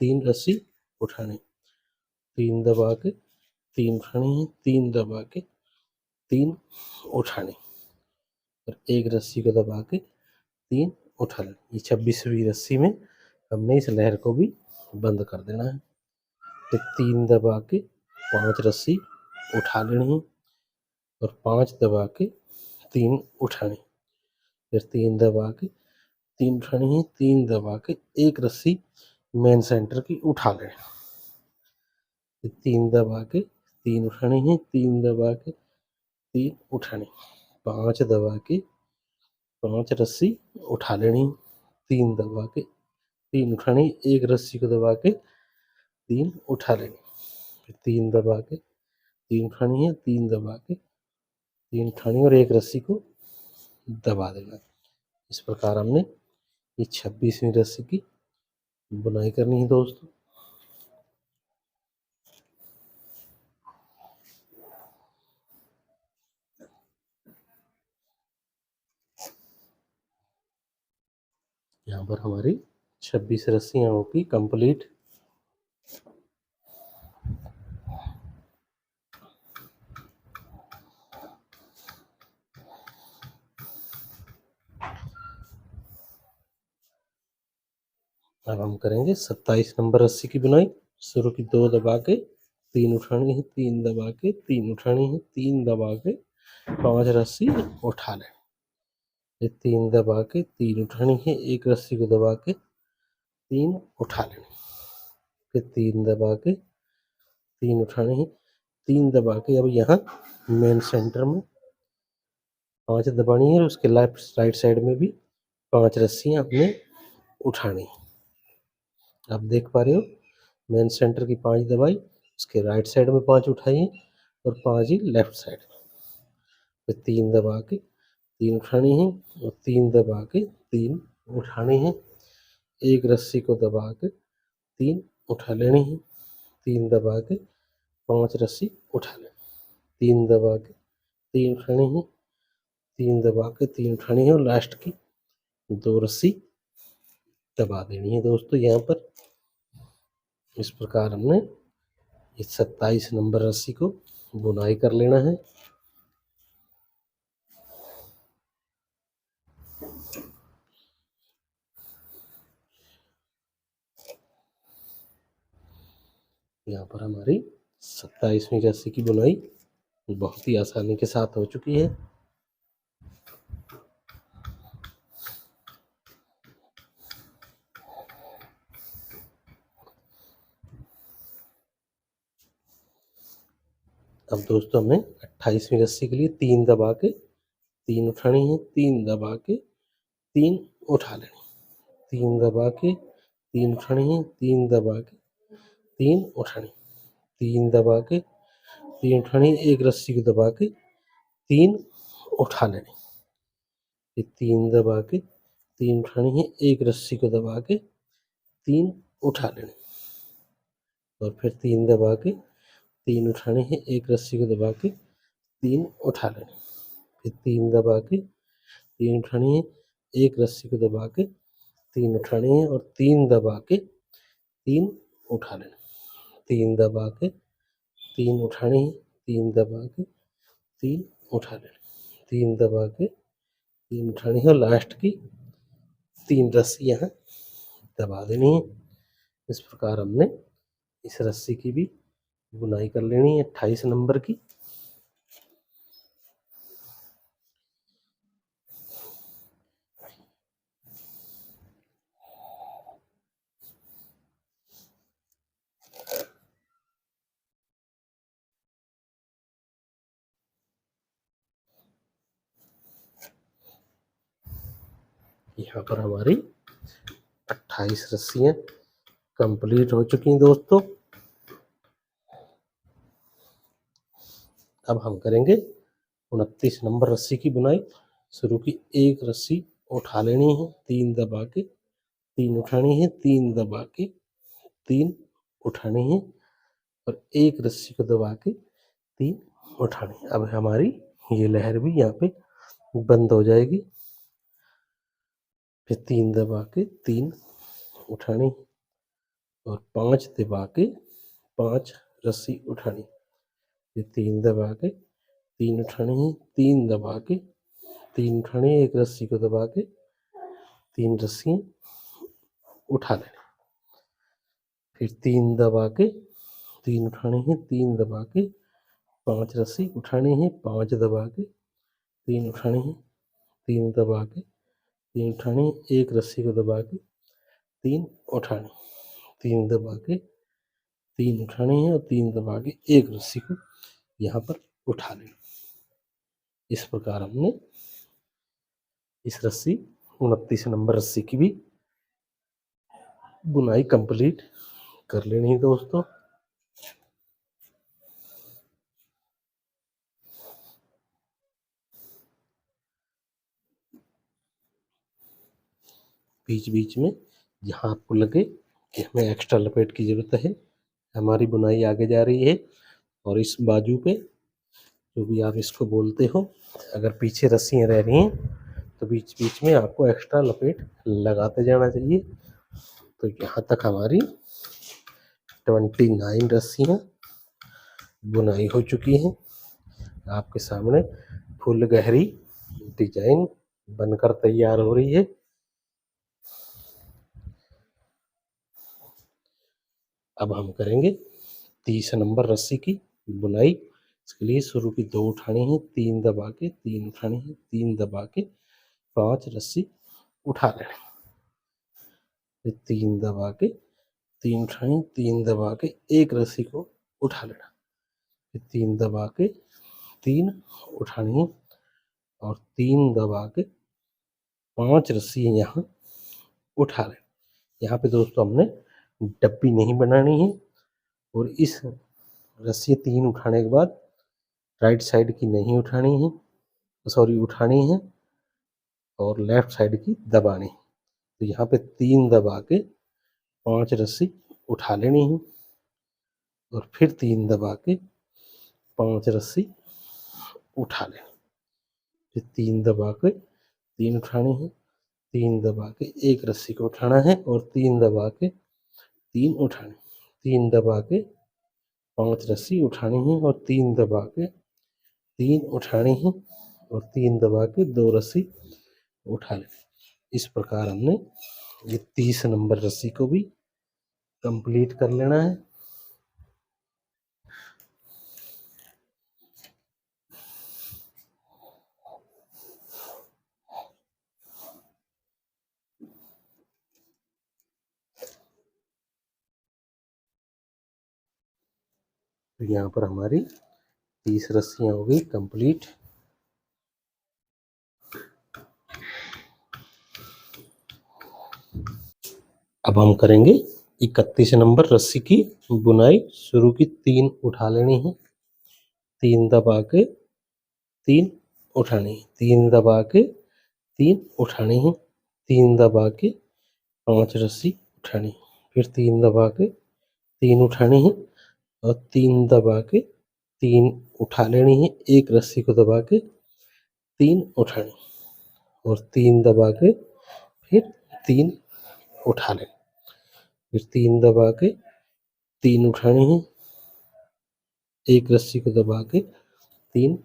3 रस्सी उठानी, 3 दबा के 3 उठानी है, 3 दबा के 3 उठानी और एक रस्सी को दबा के 3 उठा लें। ये 26वीं रस्सी में हमने इस लहर को भी बंद कर देना है। फिर 3 दबा के 5 रस्सी उठा लेनी है और 5 दबा के 3 उठानी, फिर 3 दबा के 3 उठानी है, 3 दबा के एक रस्सी मेन सेंटर की उठा लेनी, फिर 3 दबा के 3 उठानी है, 3 दबा के 3 उठानी, 5 दबा के 5 रस्सी उठा लेनी, 3 दबा के 3 उठानी, एक रस्सी को दबा के 3 उठा लेनी, फिर 3 दबा के 3 उठानी है, 3 दबा के 3 उठानी और एक रस्सी को दबा देना। इस प्रकार हमने ये 26वीं रस्सी की बुनाई करनी है दोस्तों। यहाँ पर हमारी 26 रस्सियाँ होगी कंप्लीट। अब हम करेंगे 27 नंबर रस्सी की बुनाई। शुरू की 2 दबा के 3 उठानी है, 3 दबा के 3 उठानी है, 3 दबा के 5 रस्सी उठा लें, फिर 3 दबा के 3 उठानी है, एक रस्सी को दबा के 3 उठा लेनी, फिर 3 दबा के 3 उठानी है, 3 दबा के अब यहाँ मेन सेंटर में 5 दबानी है और उसके लेफ्ट राइट साइड में भी 5 रस्सियाँ अपने उठानी है। आप देख पा रहे हो मेन सेंटर की 5 दबाई, उसके राइट साइड में 5 उठाई और 5 ही लेफ्ट साइड में, फिर 3 दबा के 3 उठानी है और 3 दबा के 3 उठानी है, एक रस्सी को दबा के 3 उठा लेनी है, 3 दबा के 5 रस्सी उठा लेनी, 3 दबा के 3 उठानी है, 3 दबा के 3 उठानी है और लास्ट की 2 रस्सी दबा देनी है दोस्तों। यहाँ पर इस प्रकार हमने इस 27 नंबर रस्सी को बुनाई कर लेना है। यहाँ पर हमारी 27वीं रस्सी की बुनाई बहुत ही आसानी के साथ हो चुकी है। अब दोस्तों हमें 28वीं रस्सी के लिए 3 दबा के 3 उठानी है, 3 दबा के 3 उठा लेनी, 3 दबा के 3 उठानी है, 3 दबा के 3 उठानी, 3 दबा के 3 उठानी, एक रस्सी को दबा के 3 उठा लेनी, फिर 3 दबा के 3 उठानी है, एक रस्सी को दबा के 3 उठा लेनी, और फिर 3 दबा के 3 उठानी है, एक रस्सी को दबा के 3 उठा लेनी, फिर 3 दबा के 3 उठानी है, एक रस्सी को दबा के 3 उठानी है, और 3 दबा के 3 उठा लेनी, 3 दबा के 3 उठानी है, 3 दबा के 3 उठा लेनी, 3 दबा के 3 उठानी है, और लास्ट की 3 रस्सी यहाँ दबा देनी है। इस प्रकार हमने इस रस्सी की भी बुनाई कर लेनी है 28 नंबर की। यहाँ पर हमारी 28 रस्सियाँ कंप्लीट हो चुकी हैं दोस्तों। अब हम करेंगे 29 नंबर रस्सी की बुनाई शुरू की। एक रस्सी उठा लेनी है, 3 दबा के 3 उठानी है, 3 दबा के 3 उठानी है, और एक रस्सी को दबा के 3 उठानी है। अब हमारी ये लहर भी यहाँ पे बंद हो जाएगी। फिर 3 दबा के 3 उठानी, और 5 दबा के 5 रस्सी उठानी, फिर 3 दबा के 3 उठानी है, 3 दबा के 3 उठानी है, एक रस्सी को दबा के 3 रस्सियाँ उठा लेनी, फिर 3 दबा के 3 उठानी है, 3 दबा के 5 रस्सी उठानी है, 5 दबा के 3 उठानी है, 3 दबा के 3 उठानी, एक रस्सी को दबा के 3 उठानी, 3 दबा के 3 उठानी है, और 3 दबा के एक रस्सी को यहाँ पर उठा लेना। इस प्रकार हमने इस रस्सी 29 नंबर रस्सी की भी बुनाई कंप्लीट कर लेनी है दोस्तों। बीच बीच में जहाँ आपको लगे कि हमें एक्स्ट्रा लपेट की ज़रूरत है, हमारी बुनाई आगे जा रही है, और इस बाजू पे जो भी आप इसको बोलते हो, अगर पीछे रस्सियाँ रह रही हैं तो बीच बीच में आपको एक्स्ट्रा लपेट लगाते जाना चाहिए। तो यहाँ तक हमारी 29 रस्सियाँ बुनाई हो चुकी हैं। आपके सामने फुल गहरी डिजाइन बनकर तैयार हो रही है। अब हम करेंगे 30 नंबर रस्सी की बुनाई। इसके लिए शुरू की 2 उठानी है, 3 दबा के 3 उठानी है, 3 दबा के 5 रस्सी उठा लेनी, फिर 3 दबा के 3 उठानी, 3 दबा के एक रस्सी को उठा लेना, फिर 3 दबा के 3 उठानी है, और 3 दबा के 5 रस्सी यहाँ उठा लें। यहाँ पे दोस्तों हमने डब्बी नहीं बनानी है, और इस रस्सी 3 उठाने के बाद राइट साइड की नहीं उठानी है, सॉरी उठानी है, और लेफ्ट साइड की दबानी है। तो यहाँ पे 3 दबा के 5 रस्सी उठा लेनी है, और फिर 3 दबा के 5 रस्सी उठा लेनी, फिर 3 दबा के 3 उठानी है, 3 दबा के एक रस्सी को उठाना है, और 3 दबा के 3 उठानी, 3 दबा के 5 रस्सी उठानी है, और 3 दबा के 3 उठानी है, और 3 दबा के 2 रस्सी उठा लेनी। इस प्रकार हमने ये 30 नंबर रस्सी को भी कंप्लीट कर लेना है। तो यहाँ पर हमारी 30 रस्सियाँ हो गई कंप्लीट। अब हम करेंगे 31 नंबर रस्सी की बुनाई शुरू की। 3 उठा लेनी है, 3 दबा के 3 उठानी है, 3 दबा के 3 उठानी है, 3 दबा के 5 रस्सी उठानी है, फिर 3 दबा के 3 उठानी है और 3 दबा के 3 उठा लेनी है। एक रस्सी को दबा के 3 उठानी और 3 दबा के फिर 3 उठा लेनी, फिर 3 दबा के 3 उठानी है, एक रस्सी को दबा के 3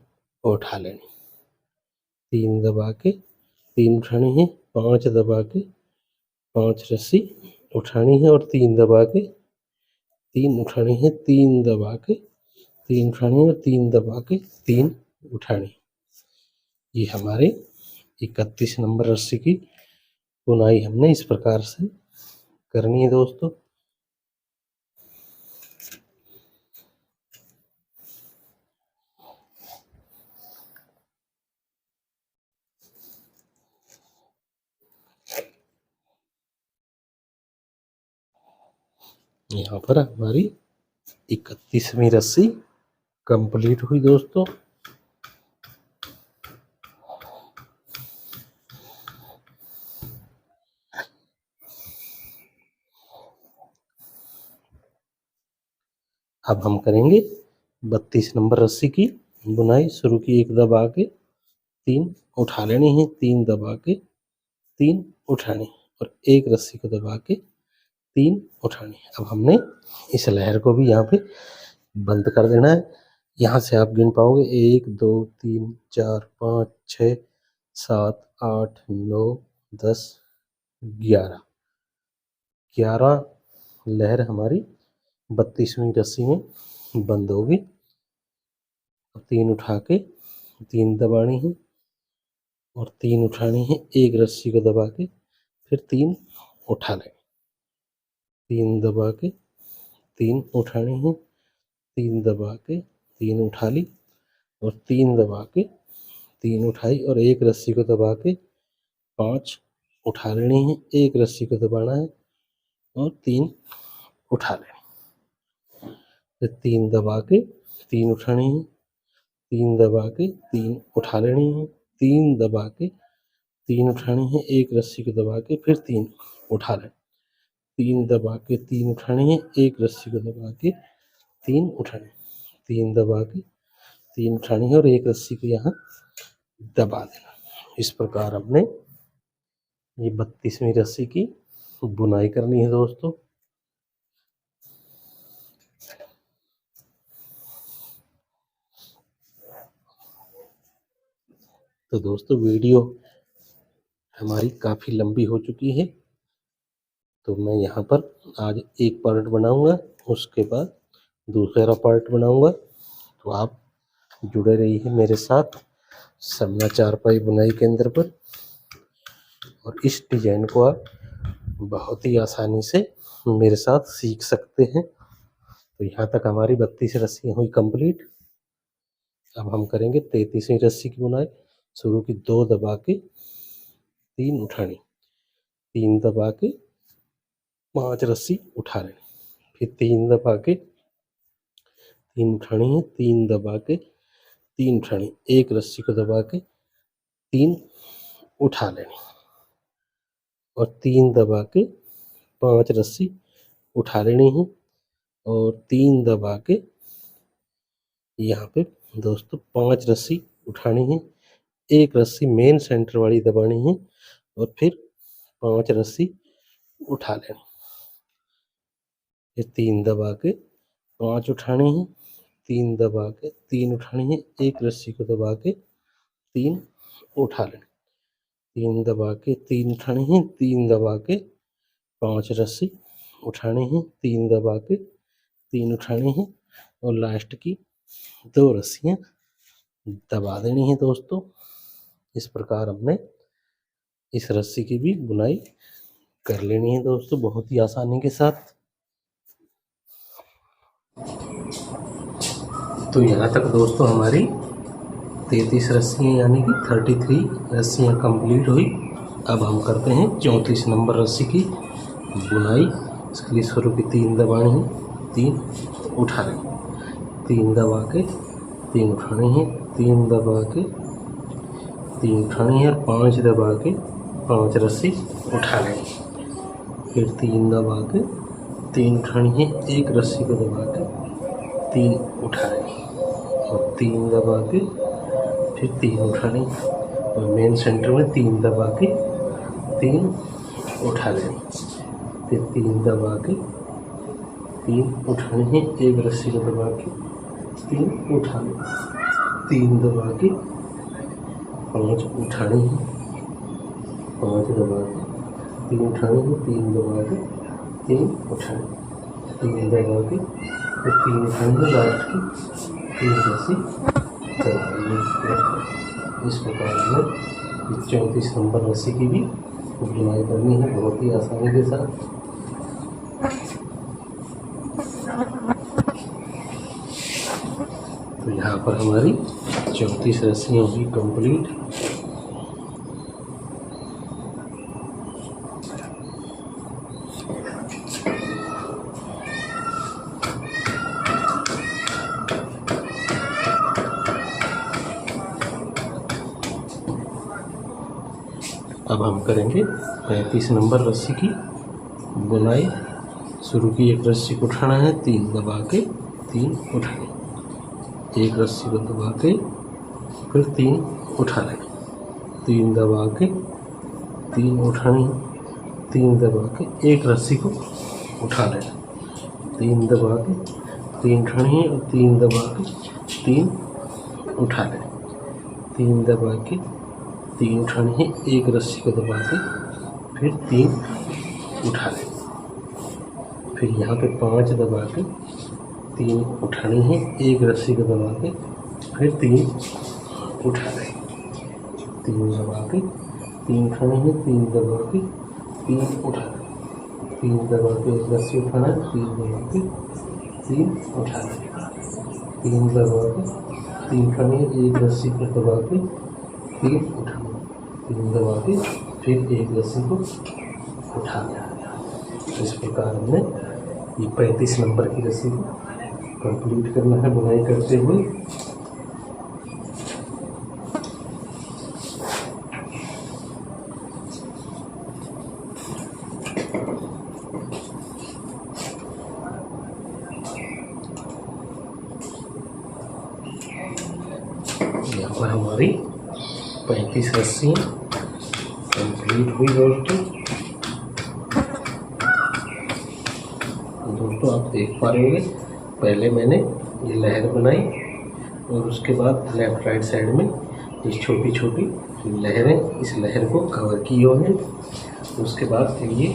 उठा लेनी, 3 दबा के 3 उठानी है, 5 दबा के 5 रस्सी उठानी है और 3 दबा के 3 उठानी है, 3 दबा के 3 उठानी है और 3 दबा के 3 उठानी। ये हमारे 31 नंबर रस्सी की बुनाई हमने इस प्रकार से करनी है दोस्तों। यहाँ पर हमारी 31वीं रस्सी कंप्लीट हुई दोस्तों। अब हम करेंगे 32 नंबर रस्सी की बुनाई शुरू की। 1 दबा के 3 उठा लेनी है, 3 दबा के 3 उठानी और एक रस्सी को दबा के 3 उठानी। अब हमने इस लहर को भी यहाँ पे बंद कर देना है। यहाँ से आप गिन पाओगे 1 2 3 4 5 6 7 8 9 10 11 लहर हमारी 32वीं रस्सी में बंद होगी। अब 3 उठा के 3 दबानी है और 3 उठानी है, एक रस्सी को दबा के फिर 3 उठा लें, 3 दबा के 3 उठानी है, 3 दबा के 3 उठा ली और 3 दबा के 3 उठाई और एक रस्सी को दबा के 5 उठा लेनी है, एक रस्सी को दबाना है और 3 उठा लेनी, फिर 3 दबा के 3 उठानी है, 3 दबा के 3 उठा लेनी है, 3 दबा के 3 उठानी है, एक रस्सी को दबा के फिर 3 उठा लें, 3 दबा के 3 उठानी है, एक रस्सी को दबा के 3 उठानी, 3 दबा के 3 उठानी है और एक रस्सी को यहाँ दबा देना। इस प्रकार हमने ये 32वीं रस्सी की बुनाई करनी है दोस्तों। तो दोस्तों वीडियो हमारी काफ़ी लंबी हो चुकी है, तो मैं यहाँ पर आज एक पार्ट बनाऊंगा, उसके बाद दूसरा पार्ट बनाऊंगा। तो आप जुड़े रहिए मेरे साथ समना चारपाई बुनाई केंद्र पर, और इस डिजाइन को आप बहुत ही आसानी से मेरे साथ सीख सकते हैं। तो यहाँ तक हमारी 32 रस्सियाँ हुई कंप्लीट। अब हम करेंगे 33वीं रस्सी की बुनाई शुरू की। 2 दबा के 3 उठानी, 3 दबा के 5 रस्सी उठा लेनी, फिर 3 दबा के 3 उठानी है, 3 दबा के 3 उठानी, एक रस्सी को दबा के 3 उठा लेनी और 3 दबा के 5 रस्सी उठा लेनी है और 3 दबा के यहाँ पे दोस्तों 5 रस्सी उठानी है, एक रस्सी मेन सेंटर वाली दबानी है और फिर 5 रस्सी उठा लेनी, फिर 3 दबा के 5 उठानी है, 3 दबा के 3 उठानी है, एक रस्सी को दबा के 3 उठा लेनी, 3 दबा के 3 उठानी है, 3 दबा के 5 रस्सी उठानी है, 3 दबा के 3 उठानी है और लास्ट की 2 रस्सियाँ दबा देनी है दोस्तों। इस प्रकार हमने इस रस्सी की भी बुनाई कर लेनी है दोस्तों, बहुत ही आसानी के साथ। तो यहाँ तक दोस्तों हमारी 33 रस्सियाँ यानी कि 33 रस्सियाँ कंप्लीट हुई। अब हम करते हैं 34 नंबर रस्सी की बुनाई। इसके लिए शुरू की 3 दबानी है, 3 उठा लें, 3 दबा के 3 उठानी है, 3 दबा के 3 उठानी है, 5 दबा के 5 रस्सी उठा लें, फिर 3 दबा के 3 उठानी है, 1 रस्सी को दबा के 3 उठाएं और 3 दबा के फिर 3 उठानी और मेन सेंटर में 3 दबा के 3 उठा लें, फिर 3 दबा के 3 उठानी है, 1 रस्सी को दबा के 3 उठा लें, 3 दबा के 5 उठानी है, 5 दबा के 3 उठानी है, 3 दबा के 3 उठानी, 3 दबा के फिर 3 उठानी, लास्ट की 3 रस्सी चलाएंगे। इस प्रकार में 34 नंबर रस्सी की भी बुनाई करनी है बहुत ही आसानी के साथ। तो यहाँ पर हमारी 34 रस्सियाँ हुई कंप्लीट। अब हम करेंगे 35 नंबर रस्सी की बुनाई। शुरू की 1 रस्सी को उठाना है, 3 दबा के 3 उठाएं, 1 रस्सी को दबा के फिर 3 उठा लें, 3 दबा के 3 उठानी, 3 दबा के 1 रस्सी को उठा लें, 3 दबा के 3 उठानी है और 3 दबा के 3 उठा लें, 3 दबा के 3 उठानी है, 1 रस्सी को दबा के फिर 3 उठा लें, फिर यहाँ पे 5 दबा के 3 उठानी है, 1 रस्सी को दबा के फिर 3 उठा लें, 3 दबा के 3 उठानी है, 3 दबा के 3 उठा लें, 3 दबा के 1 रस्सी उठाना है, 3 दबा के 3 उठा लें, 3 दबा के 3 उठानी है, 1 रस्सी को दबा के 3 उठाना, 3 दबा के फिर 1 रस्सी को उठा लिया। इस प्रकार हमने ये 35 नंबर की रस्सी को कंप्लीट करना है बुनाई करते हुए। यहाँ पर हमारी 35 रस्सियाँ कंप्लीट हुई दोस्तों आप देख पा रहे होंगे, पहले मैंने ये लहर बनाई और उसके बाद लेफ्ट राइट साइड में ये छोटी छोटी लहरें, इस लहर को कवर किए हुए हैं। उसके बाद फिर ये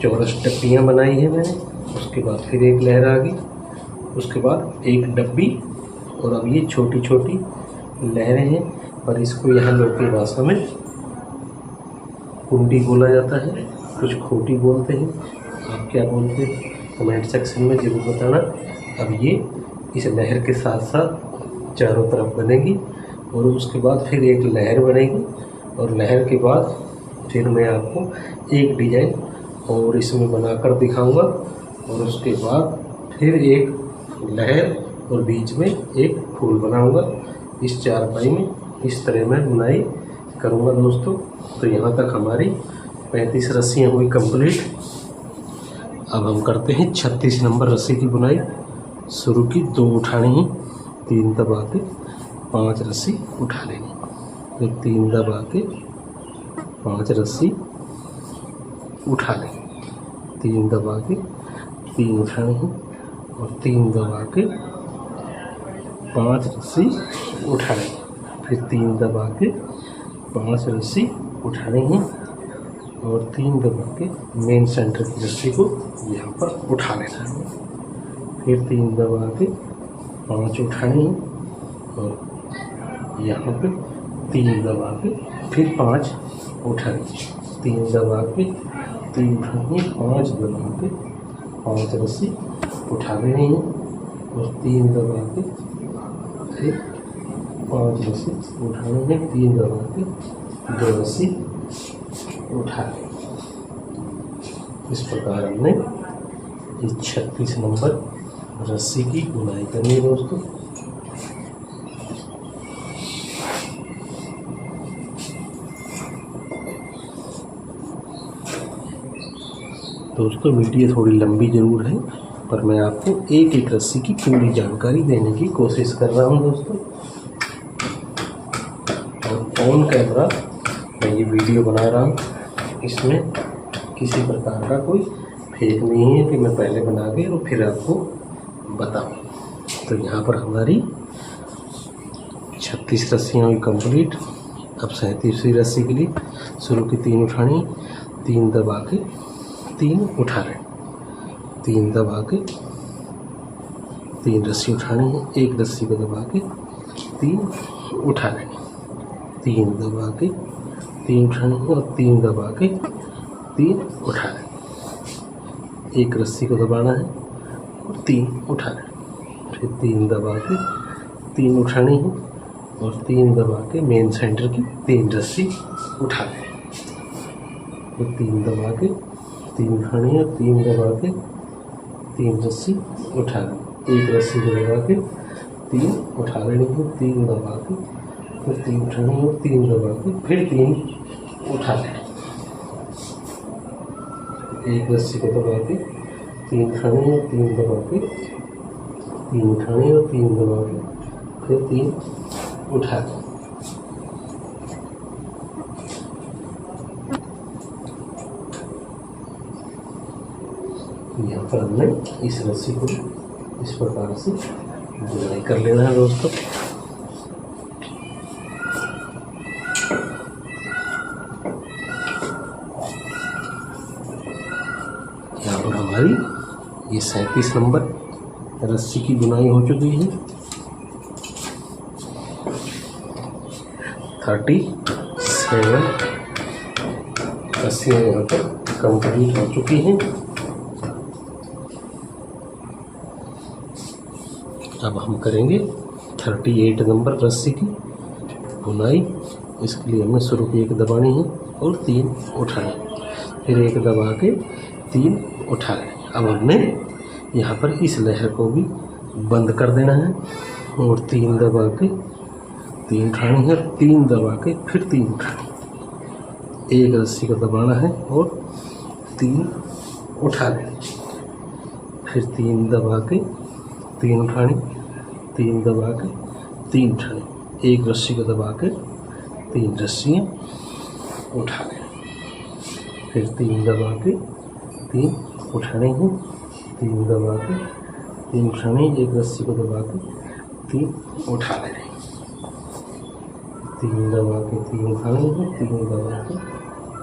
चौरस टप्पियाँ बनाई है मैंने, उसके बाद फिर एक लहर आ गई, उसके बाद एक डब्बी और अब ये छोटी छोटी लहरें हैं और इसको यहाँ लोकल भाषा में कुंडी बोला जाता है, कुछ खोटी बोलते हैं, आप क्या बोलते हैं कमेंट सेक्शन में ज़रूर बताना। अब ये इस लहर के साथ साथ चारों तरफ बनेगी और उसके बाद फिर एक लहर बनेगी और लहर के बाद फिर मैं आपको एक डिज़ाइन और इसमें बनाकर दिखाऊंगा और उसके बाद फिर एक लहर और बीच में एक फूल बनाऊंगा। इस चारपाई में इस तरह मैं बुनाई करूंगा दोस्तों। तो यहाँ तक हमारी 35 रस्सियाँ हुई कंप्लीट। अब हम करते हैं 36 नंबर रस्सी की बुनाई। शुरू की 2 उठानी है, 3 दबा के 5 रस्सी उठा लेंगे, फिर 3 दबा के 5 रस्सी उठा लेंगे, 3 दबा के 3 उठानी है और 3 दबा के 5 रस्सी उठा लेंगे, फिर 3 दबा के 5 रस्सी उठानी है और 3 दबा के मेन सेंटर की रस्सी को यहाँ पर उठा लेना है, फिर 3 दबा के 5 उठानी है और यहाँ पे 3 दबा के फिर 5 उठानी, 3 दबा के 3 उठानी, 5 दबा के 5 रस्सी उठा लेनी है और 3 दबा के फिर 5 रस्सी उठाने में 3 दबा के 2 रस्सी उठा लें। इस प्रकार हमने इस 36 नंबर रस्सी की बुनाई करनी है दोस्तों। दोस्तों वीडियो थोड़ी लंबी ज़रूर है, पर मैं आपको एक एक रस्सी की पूरी जानकारी देने की कोशिश कर रहा हूं दोस्तों। और ऑन कैमरा मैं ये वीडियो बना रहा हूं, इसमें किसी प्रकार का कोई फेक नहीं है कि मैं पहले बना के और फिर आपको बताऊं। तो यहाँ पर हमारी 36 रस्सियाँ हुई कंप्लीट। अब 37वीं रस्सी के लिए शुरू की 3 उठानी, 3 दबा के 3 उठा लें, 3 दबा के 3 रस्सी उठानी है, एक रस्सी को दबा के 3 उठा लें, 3 दबा के 3 उठानी है और 3 दबा के 3 उठा लें, एक रस्सी को दबाना है और 3 उठा लें, फिर 3 दबा के 3 उठानी है और 3 दबा के मेन सेंटर की 3 रस्सी उठा लें, फिर 3 दबा के 3 उठानी है, 3 दबा के 3 रस्सी उठा लें, एक रस्सी को दबा के 3 उठा लेनी है, 3 दबा के फिर 3 उठानी है, 3 दबा के फिर 3 उठा लें, एक रस्सी को दबा के 3 उठानी है, 3 दबा के 3 उठानी है और 3 दबा के फिर 3 उठा लें। यहाँ पर हमने इस रस्सी को इस प्रकार से बुनाई कर लेना है दोस्तों। यहाँ पर हमारी ये 37 नंबर रस्सी की बुनाई हो चुकी है। 37 रस्सियाँ यहाँ पर कंप्लीट हो चुकी हैं। अब हम करेंगे 38 नंबर रस्सी की बुनाई। इसके लिए हमें शुरू की 1 दबानी है और 3 उठानी, फिर 1 दबा के 3 उठा लें। अब हमने यहाँ पर इस लहर को भी बंद कर देना है और 3 दबा के 3 उठानी है, 3 दबा के फिर 3 उठानी, एक रस्सी को दबाना है और 3 उठा लें, फिर 3 दबा के 3 उठानी, 3 दबा के 3 उठानी, एक रस्सी को दबा के 3 रस्सियाँ उठा लें, फिर 3 दबा के 3 उठानी है, 3 दबा के 3 उठानी, एक रस्सी को दबा के 3 उठा लें, 3 दबा के 3 उठानी है, 3 दबा के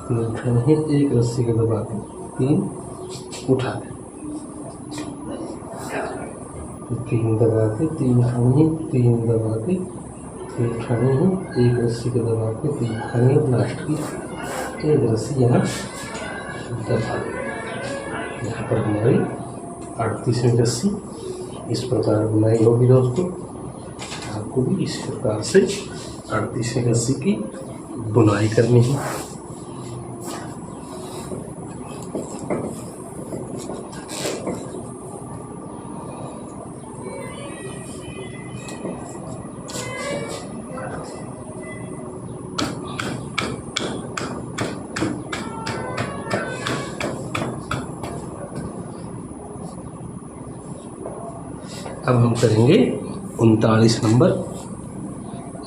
3 उठानी है, एक रस्सी को दबा के 3 उठा लें, 3 दबा के 3 उठानी है, 3 दबा के 3 उठानी है, एक रस्सी को दबा के 3 उठानी है, लास्ट की एक रस्सी यहाँ दबा दें। यहाँ पर हमारी 38वीं रस्सी इस प्रकार बुनाई होगी दोस्तों। आपको भी इस प्रकार से 38वीं रस्सी की बुनाई करनी है। अब हम करेंगे 39 नंबर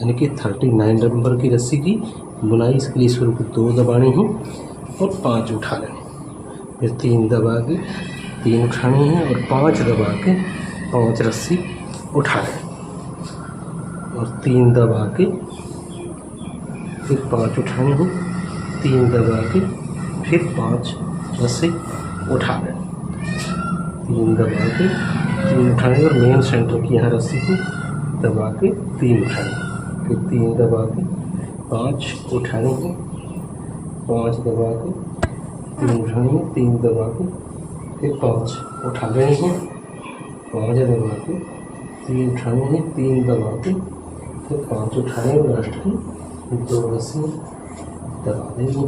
यानी कि 39 नंबर की रस्सी की बुनाई। इसके लिए शुरू को 2 दबानी है और 5 उठा लें, फिर 3 दबा के 3 उठानी है और 5 दबा के 5 रस्सी उठा लें और 3 दबा के फिर 5 उठानी है, 3 दबा के फिर 5 रस्सी उठा लें, 3 दबा के 3 उठाएंगे और मेन सेंटर की यहाँ रस्सी को दबा के 3 उठाएंगे, फिर 3 दबा के 5 उठाएंगे, 5 दबा के 3 उठाएंगे, 3 दबा के फिर 5 उठा लेंगे, 5 दबा के तीन उठानी है, तीन दबा के फिर 5 उठाने और लास्ट की 2 रस्सी दबा देंगे।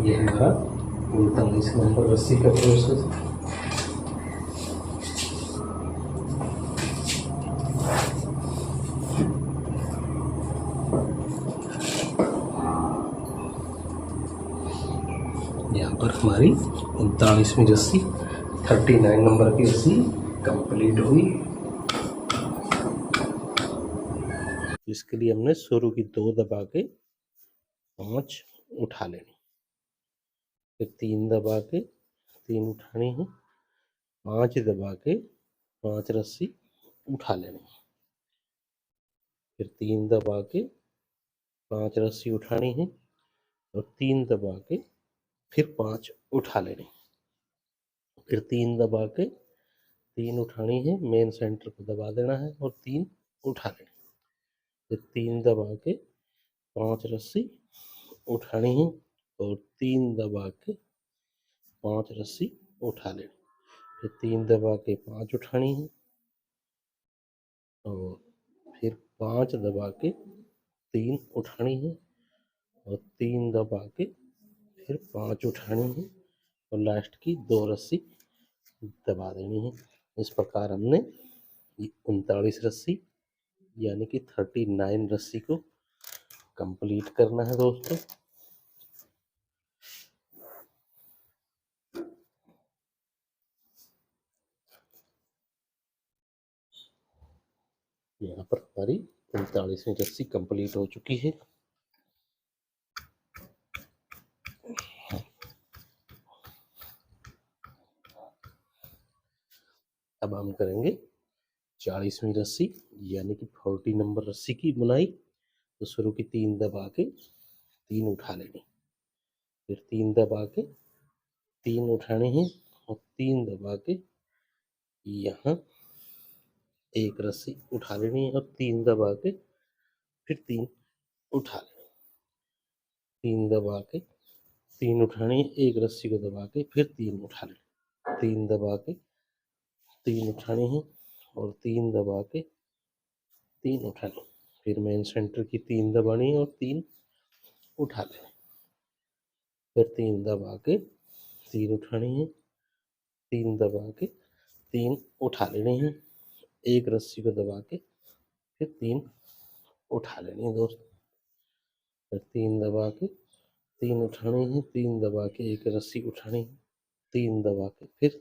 ये हमारा 39 नंबर रस्सी का प्रोसेस है। यहाँ पर हमारी 39वीं रस्सी 39 नंबर की रस्सी कंप्लीट हुई। इसके लिए हमने शुरू की 2 दबा के 5 उठा लेनी, फिर 3 दबा के 3 उठानी है, 5 दबा के 5 रस्सी उठा लेनी, फिर 3 दबा के 5 रस्सी उठानी है और 3 दबा के फिर 5 उठा लेनी, फिर 3 दबा के 3 उठानी है, मेन सेंटर को दबा देना है और 3 उठा लेनी, फिर 3 दबा के 5 रस्सी उठानी है और 3 दबा के 5 रस्सी उठा लेनी, फिर 3 दबा के 5 उठानी है और फिर 5 दबा के 3 उठानी है और 3 दबा के फिर 5 उठानी है और लास्ट की 2 रस्सी दबा देनी है। इस प्रकार हमने 39 रस्सी यानी कि 39 रस्सी को कंप्लीट करना है दोस्तों। यहाँ पर हमारी 39वीं रस्सी कंप्लीट हो चुकी है। अब हम करेंगे 40वीं रस्सी यानी कि 40 नंबर रस्सी की बुनाई। तो शुरू की 3 दबा के 3 उठा लेनी, फिर 3 दबा के 3 उठाने हैं और 3 दबा के यहाँ 1 रस्सी उठा लेनी है और 3 दबा के फिर 3 उठा लेनी, 3 दबा के 3 उठानी है, 1 रस्सी को दबा के फिर 3 उठा लेनी, 3 दबा के 3 उठानी है और 3 दबा के 3 उठानी, फिर मेन सेंटर की 3 दबानी है और 3 उठा लेनी, फिर 3 दबा के 3 उठानी है, 3 दबा के 3 उठा लेनी है, 1 रस्सी को दबा के फिर 3 उठा लेनी है दोस्त, फिर 3 दबा के 3 उठानी है, 3 दबा के 1 रस्सी उठानी है, 3 दबा के फिर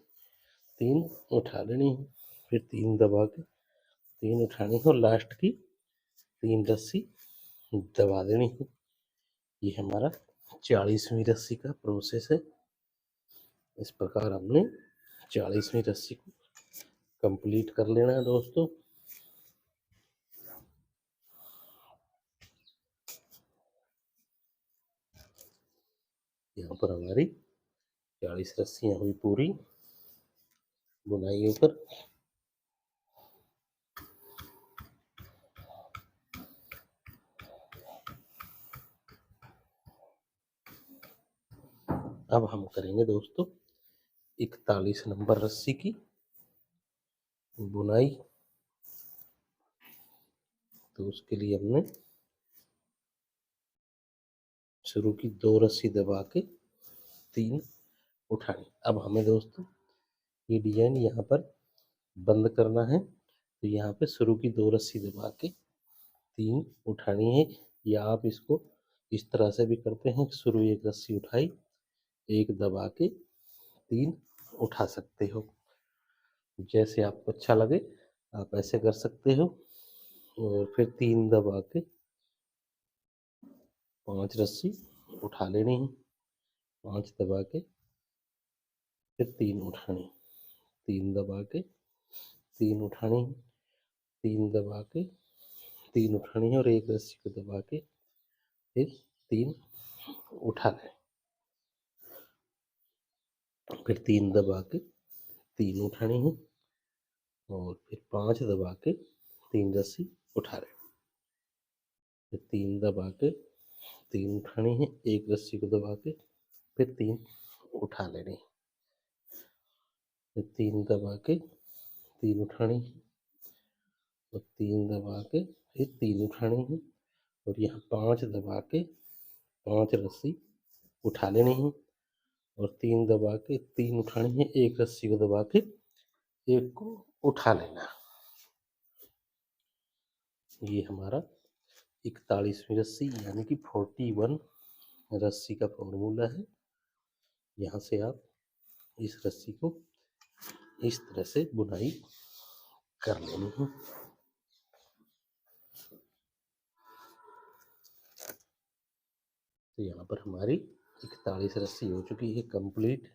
3 उठा लेनी है, फिर 3 दबा के 3 उठानी है और लास्ट की 3 रस्सी दबा देनी है। ये हमारा 40वीं रस्सी का प्रोसेस है। इस प्रकार हमने 40वीं रस्सी को कंप्लीट कर लेना है दोस्तों। यहाँ पर हमारी 40 रस्सियाँ हुई पूरी बुनाइयों पर। अब हम करेंगे दोस्तों 41 नंबर रस्सी की बुनाई। तो उसके लिए हमने शुरू की 2 रस्सी दबा के 3 उठानी। अब हमें दोस्तों ये डिजाइन यहाँ पर बंद करना है, तो यहाँ पे शुरू की 2 रस्सी दबा के 3 उठानी है, या आप इसको इस तरह से भी करते हैं, शुरू 1 रस्सी उठाई, 1 दबा के 3 उठा सकते हो, जैसे आपको अच्छा लगे आप ऐसे कर सकते हो। और फिर 3 दबा के 5 रस्सी उठा लेनी है, 5 दबा के फिर 3 उठानी, 3 दबा के 3 उठानी, 3 दबा के 3 उठानी है और 1 रस्सी को दबा के फिर 3 उठा लें, फिर 3 दबा के 3 उठानी है और फिर 5 दबा के 3 रस्सी उठा लें, फिर 3 दबा के 3 उठानी है, 1 रस्सी को दबा के फिर 3 उठा लेनी, फिर 3 दबा के 3 उठानी है और 3 दबा के फिर 3 उठानी है और यहाँ 5 दबा के 5 रस्सी उठा लेनी है और 3 दबा के 3 उठानी है, एक रस्सी को दबा के एक को उठा लेना। ये हमारा 41वीं रस्सी यानी कि 41 रस्सी का फॉर्मूला है। यहाँ से आप इस रस्सी को इस तरह से बुनाई कर लेनी है। तो यहाँ पर हमारी 41 रस्सी हो चुकी है कंप्लीट।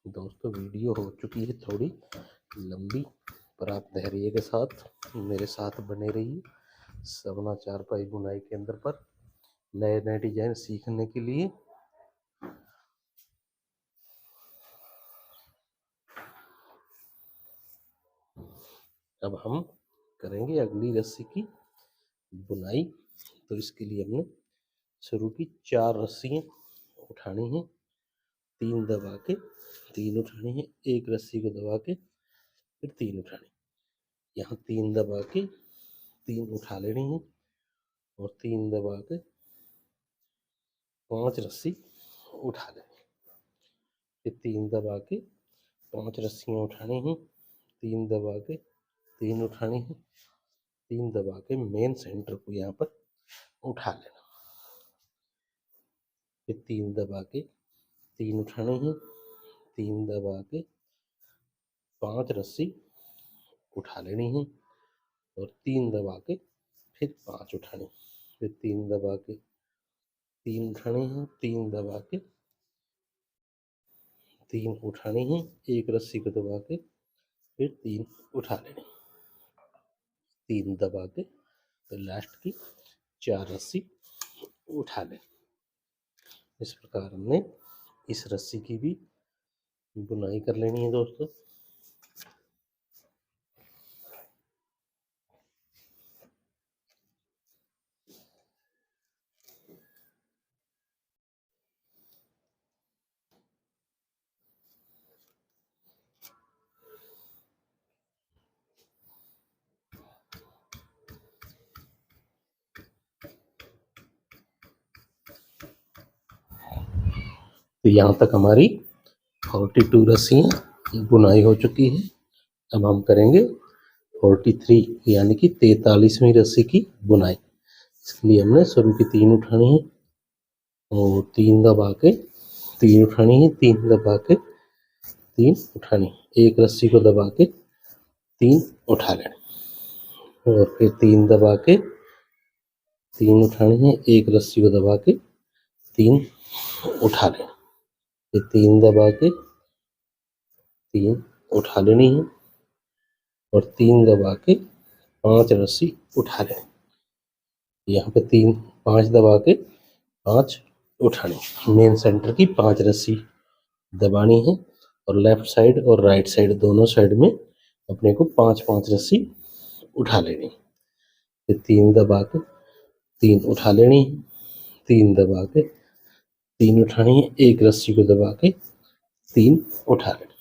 दोस्तों वीडियो हो चुकी है थोड़ी लंबी, पर आप धैर्य के साथ मेरे साथ बने रहिए सवना चारपाई बुनाई केंद्र पर नए नए डिजाइन सीखने के लिए। अब हम करेंगे अगली रस्सी की बुनाई। तो इसके लिए हमने शुरू की 4 रस्सियाँ उठानी है, 3 दबा के 3 उठानी है, एक रस्सी को दबा के फिर 3 उठानी। यहाँ 3 दबा के 3 उठा लेनी है और 3 दबा के 5 रस्सी उठा लेनी। फिर 3 दबा के 5 रस्सियाँ उठानी हैं, 3 दबा के 3 उठानी है, 3 दबा के मेन सेंटर को यहाँ पर उठा लेना। फिर 3 दबा के 3 उठानी है, 3 दबा के 5 रस्सी उठा लेनी है और 3 दबा के फिर 5 उठानी। फिर 3 दबा के 3 उठानी है, 3 दबा के 3 उठानी है, एक रस्सी को दबा के फिर 3 उठा लेनी, 3 दबा के तो लास्ट की 4 रस्सी उठा लें। इस प्रकार हमने इस रस्सी की भी बुनाई कर लेनी है दोस्तों। तो यहाँ तक हमारी 42 रस्सियाँ बुनाई हो चुकी है। अब हम करेंगे 43 यानी कि 43वीं रस्सी की बुनाई। इसके लिए हमने शुरू की 3 उठानी है और 3 दबा के 3 उठानी है, 3 दबा के 3 उठानी, एक रस्सी को दबा के 3 उठा लेना और फिर 3 दबा के 3 उठानी है, एक रस्सी को दबा के 3 उठा लेना। फिर 3 दबा के 3 उठा लेनी है और 3 दबा के 5 रस्सी उठा लेनी। यहाँ पे 5 दबा के 5 उठानी, मेन सेंटर की 5 रस्सी दबानी है और लेफ्ट साइड और राइट साइड दोनों साइड में अपने को 5-5 रस्सी उठा लेनी। फिर 3 दबा के 3 उठा लेनी, 3 दबा के 3 उठानी है, एक रस्सी को दबा के 3 उठा लेनी।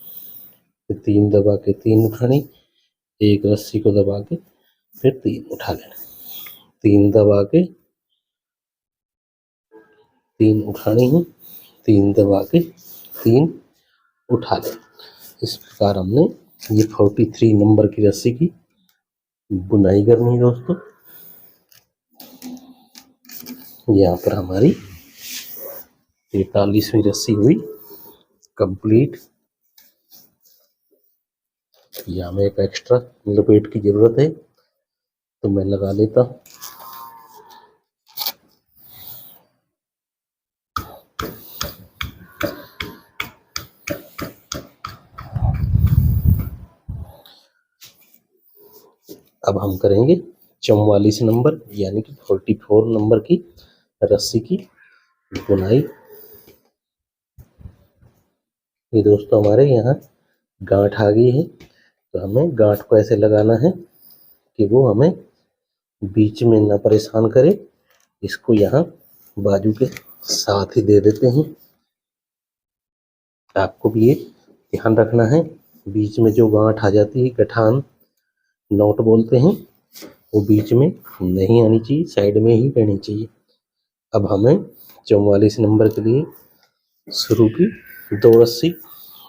फिर 3 दबा के 3 उठानी, एक रस्सी को दबा के फिर 3 उठा लेना, 3 दबा के 3 उठानी है, 3 दबा के 3 उठा लेना। इस प्रकार हमने ये 43 नंबर की रस्सी की बुनाई करनी है दोस्तों। यहाँ पर हमारी 43वीं रस्सी हुई कंप्लीट। यहाँ में एक एक्स्ट्रा लपेट की जरूरत है तो मैं लगा लेता हूँ। अब हम करेंगे 44 नंबर यानी कि 44 नंबर की रस्सी की बुनाई। ये दोस्तों हमारे यहाँ गांठ आ गई है, तो हमें गांठ को ऐसे लगाना है कि वो हमें बीच में ना परेशान करे। इसको यहाँ बाजू के साथ ही दे देते हैं। आपको भी ये ध्यान रखना है, बीच में जो गांठ आ जाती है, गठान नोट बोलते हैं, वो बीच में नहीं आनी चाहिए, साइड में ही रहनी चाहिए। अब हमें 44 नंबर के लिए शुरू की 2 रस्सी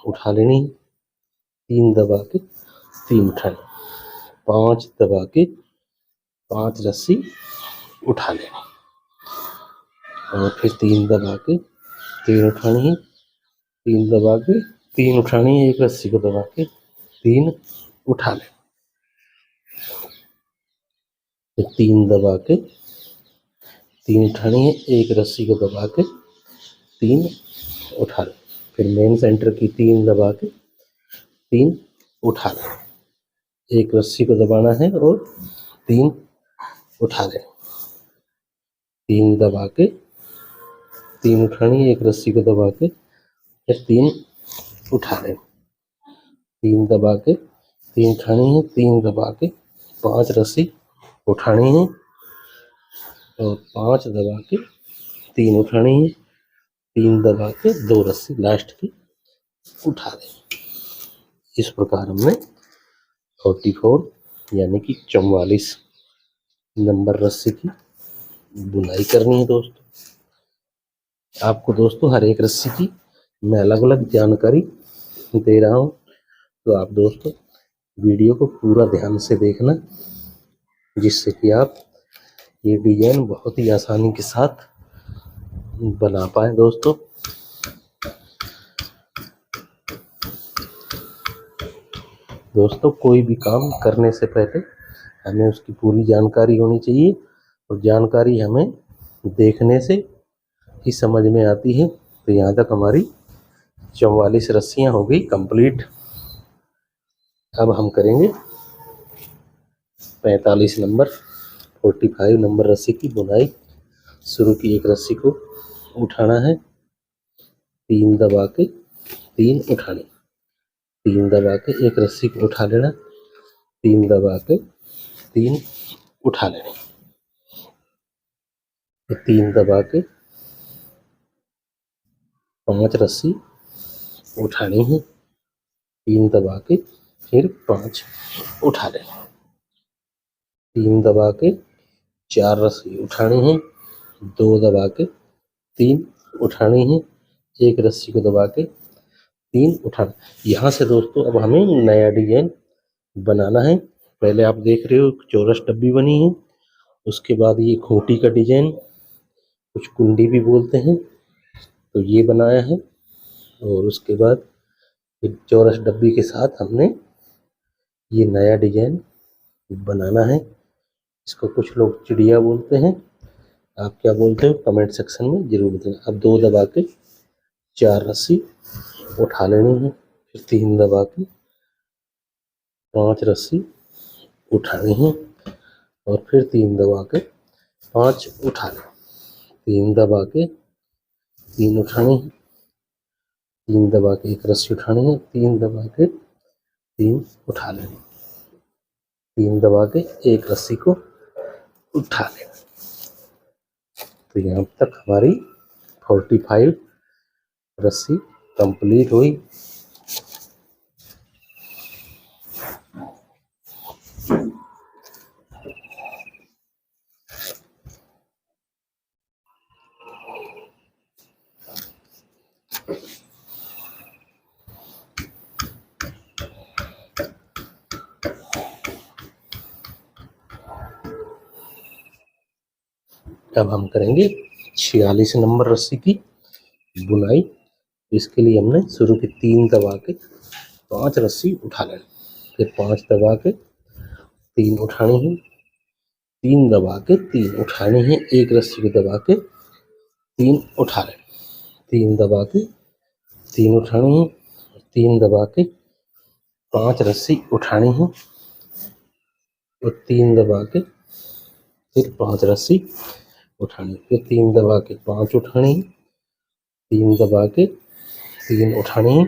उठा लेनी, 3 दबा के 3 उठानी, 5 दबा के 5 रस्सी उठा लेनी, और फिर 3 दबा के 3 उठानी है, 3 दबा के 3 उठानी है, एक रस्सी को दबा के 3 उठा लें, फिर 3 दबा के 3 उठानी है, एक रस्सी को दबा के 3 उठा लें, फिर मेन सेंटर की 3 दबा के 3 उठा लें, एक रस्सी को दबाना है और 3 उठा लें, 3 दबा के 3 उठानी है, एक रस्सी को दबा के फिर 3 उठा लें, 3 दबा के 3 उठानी है, 3 दबा के 5 रस्सी उठानी है, और 5 दबा के 3 उठानी है, 3 दबा के 2 रस्सी लास्ट की उठा दें। इस प्रकार हमने 44 यानी कि 44 नंबर रस्सी की बुनाई करनी है। दोस्तों आपको दोस्तों हर एक रस्सी की मैं अलग अलग जानकारी दे रहा हूँ, तो आप दोस्तों वीडियो को पूरा ध्यान से देखना, जिससे कि आप ये डिजाइन बहुत ही आसानी के साथ बना पाए। दोस्तों कोई भी काम करने से पहले हमें उसकी पूरी जानकारी होनी चाहिए, और जानकारी हमें देखने से ही समझ में आती है। तो यहाँ तक हमारी 44 रस्सियाँ हो गई कंप्लीट। अब हम करेंगे 45 नंबर 45 नंबर रस्सी की बुनाई शुरू की। एक रस्सी को उठाना है, 3 दबा के 3 उठानी, 3 दबा के एक रस्सी को उठा लेना, 3 दबा के 3 उठा लेने, 3 दबा के 5 रस्सी उठानी है, 3 दबा के फिर 5 उठा लेना, 3 दबा के 4 रस्सी उठानी है, 2 दबा के 3 उठानी है, एक रस्सी को दबा के 3 उठाना। यहाँ से दोस्तों अब हमें नया डिजाइन बनाना है। पहले आप देख रहे हो चौरस डब्बी बनी है, उसके बाद ये खूंटी का डिजाइन, कुछ कुंडी भी बोलते हैं, तो ये बनाया है, और उसके बाद फिर चौरस डब्बी के साथ हमने ये नया डिजाइन बनाना है। इसको कुछ लोग चिड़िया बोलते हैं, आप क्या बोलते हो कमेंट सेक्शन में जरूर बताना। अब 2 दबा के 4 रस्सी उठा लेनी है, फिर 3 दबा के 5 रस्सी उठानी है, और फिर 3 दबा के 5 उठा लें, 3 दबा के 3 उठानी है, 3 दबा के एक रस्सी उठानी है, 3 दबा के 3 उठा लेनी, 3 दबा के एक रस्सी को उठा लें। तो यहाँ तक हमारी 45 रस्सी कंप्लीट हुई। अब हम करेंगे 46 नंबर रस्सी की बुनाई। इसके लिए हमने शुरू की 3 दबा के 5 रस्सी उठा लेनी, फिर 5 दबा के 3 उठानी है, 3 दबा के 3 उठानी है, एक रस्सी को दबा के 3 उठा लेनी, 3 दबा के 3 उठानी है, 3 दबा के 5 रस्सी उठानी है, और 3 दबा के फिर 5 रस्सी उठानी, फिर 3 दबा के 5 उठानी, 3 दबा के 3 उठानी है,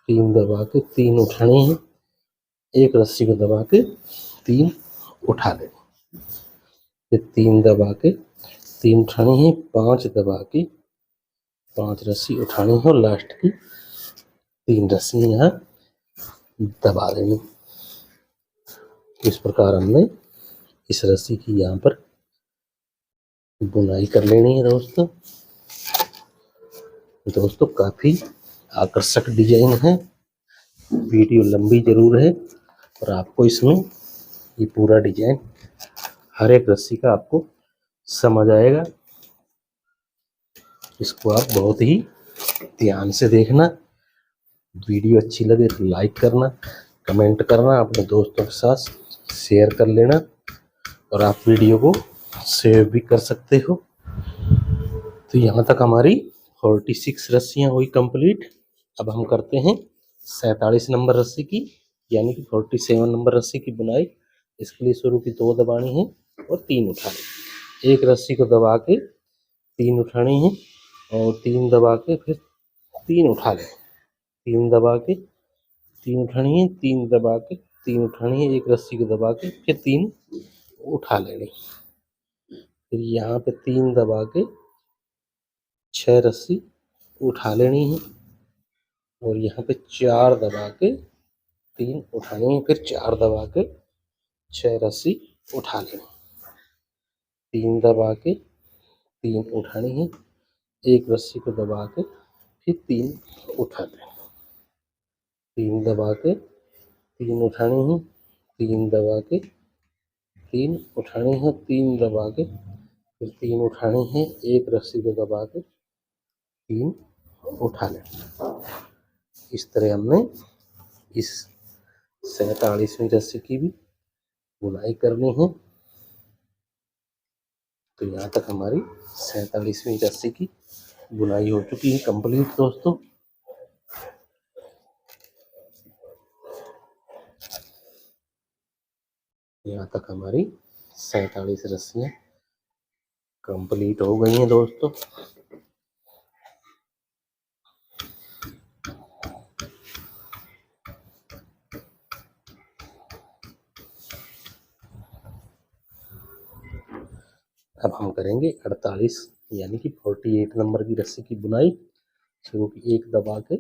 3 दबा के 3 उठानी है, एक रस्सी को दबा के 3 उठा लेनी, फिर 3 दबा के 3 उठानी है, 5 दबा के 5 रस्सी उठानी है, और लास्ट की 3 रस्सियां यहाँ दबा देनी। इस प्रकार हमने इस रस्सी की यहाँ पर बुनाई कर लेनी है दोस्तों। दोस्तों काफ़ी आकर्षक डिजाइन है। वीडियो लंबी जरूर है और आपको इसमें ये पूरा डिजाइन हर एक रस्सी का आपको समझ आएगा। इसको आप बहुत ही ध्यान से देखना। वीडियो अच्छी लगे तो लाइक करना, कमेंट करना, अपने दोस्तों के साथ शेयर कर लेना और आप वीडियो को सेव भी कर सकते हो। तो यहाँ तक हमारी 46 रस्सियाँ हुई कंप्लीट। अब हम करते हैं 47 नंबर रस्सी की, यानी कि 47 नंबर रस्सी की बुनाई। इसके लिए शुरू की 2 दबानी है और 3 उठानी। एक रस्सी को दबा के 3 उठानी है और 3 दबा के फिर 3 उठा लें। 3 दबा के 3 उठानी है, 3 दबा के 3 उठानी है, एक रस्सी को दबा के फिर 3 उठा लेनी। फिर यहाँ पे 3 दबा के 6 रस्सी उठा लेनी है और यहाँ पे 4 दबा के 3 उठानी है, फिर 4 दबा के 6 रस्सी उठा लेनी। 3 दबा के 3 उठानी है, एक रस्सी को दबा के फिर 3 उठा लें। 3 दबा के 3 उठानी है, 3 दबा के 3 उठानी है, 3 दबा के फिर 3 उठानी है, एक रस्सी को दबा के 3 उठा लें। इस तरह हमने इस 47वीं रस्सी की भी बुनाई करनी है। तो यहाँ तक हमारी 47वीं रस्सी की बुनाई हो चुकी है कंप्लीट दोस्तों। यहाँ तक हमारी 47 रस्सियाँ कंप्लीट हो गई हैं दोस्तों। अब हम करेंगे 48 यानी कि 48 नंबर की रस्सी की बुनाई। शुरू की 1 दबा के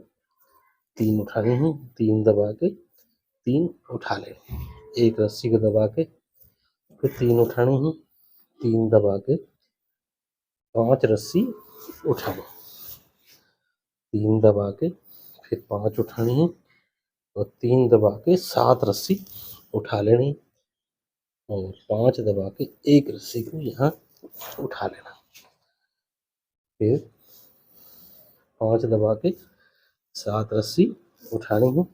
3 उठानी है, 3 दबा के 3 उठा लें, एक रस्सी को दबा के फिर 3 उठानी है, 3 दबा के 5 रस्सी उठा लें, 3 दबा के फिर 5 उठानी है और 3 दबा के 7 रस्सी उठा लेनी और 5 दबा के एक रस्सी को यहाँ उठा लेना। फिर 5 दबा के 7 रस्सी उठानी है,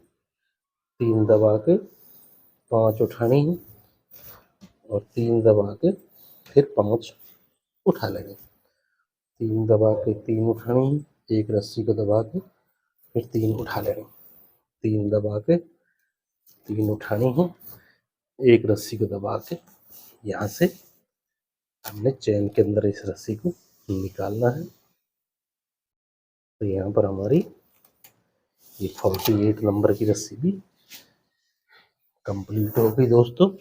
3 दबा के 5 उठानी है और 3 दबा के फिर 5 उठा लेंगे। 3 दबा के 3 उठानी है, एक रस्सी को दबा के फिर 3 उठा लेंगे। 3 दबा के 3 उठानी है, एक रस्सी को दबा के यहाँ से हमने चैन के अंदर इस रस्सी को निकालना है। तो यहाँ पर हमारी ये 48 नंबर की रस्सी भी कंप्लीट हो गई दोस्तों।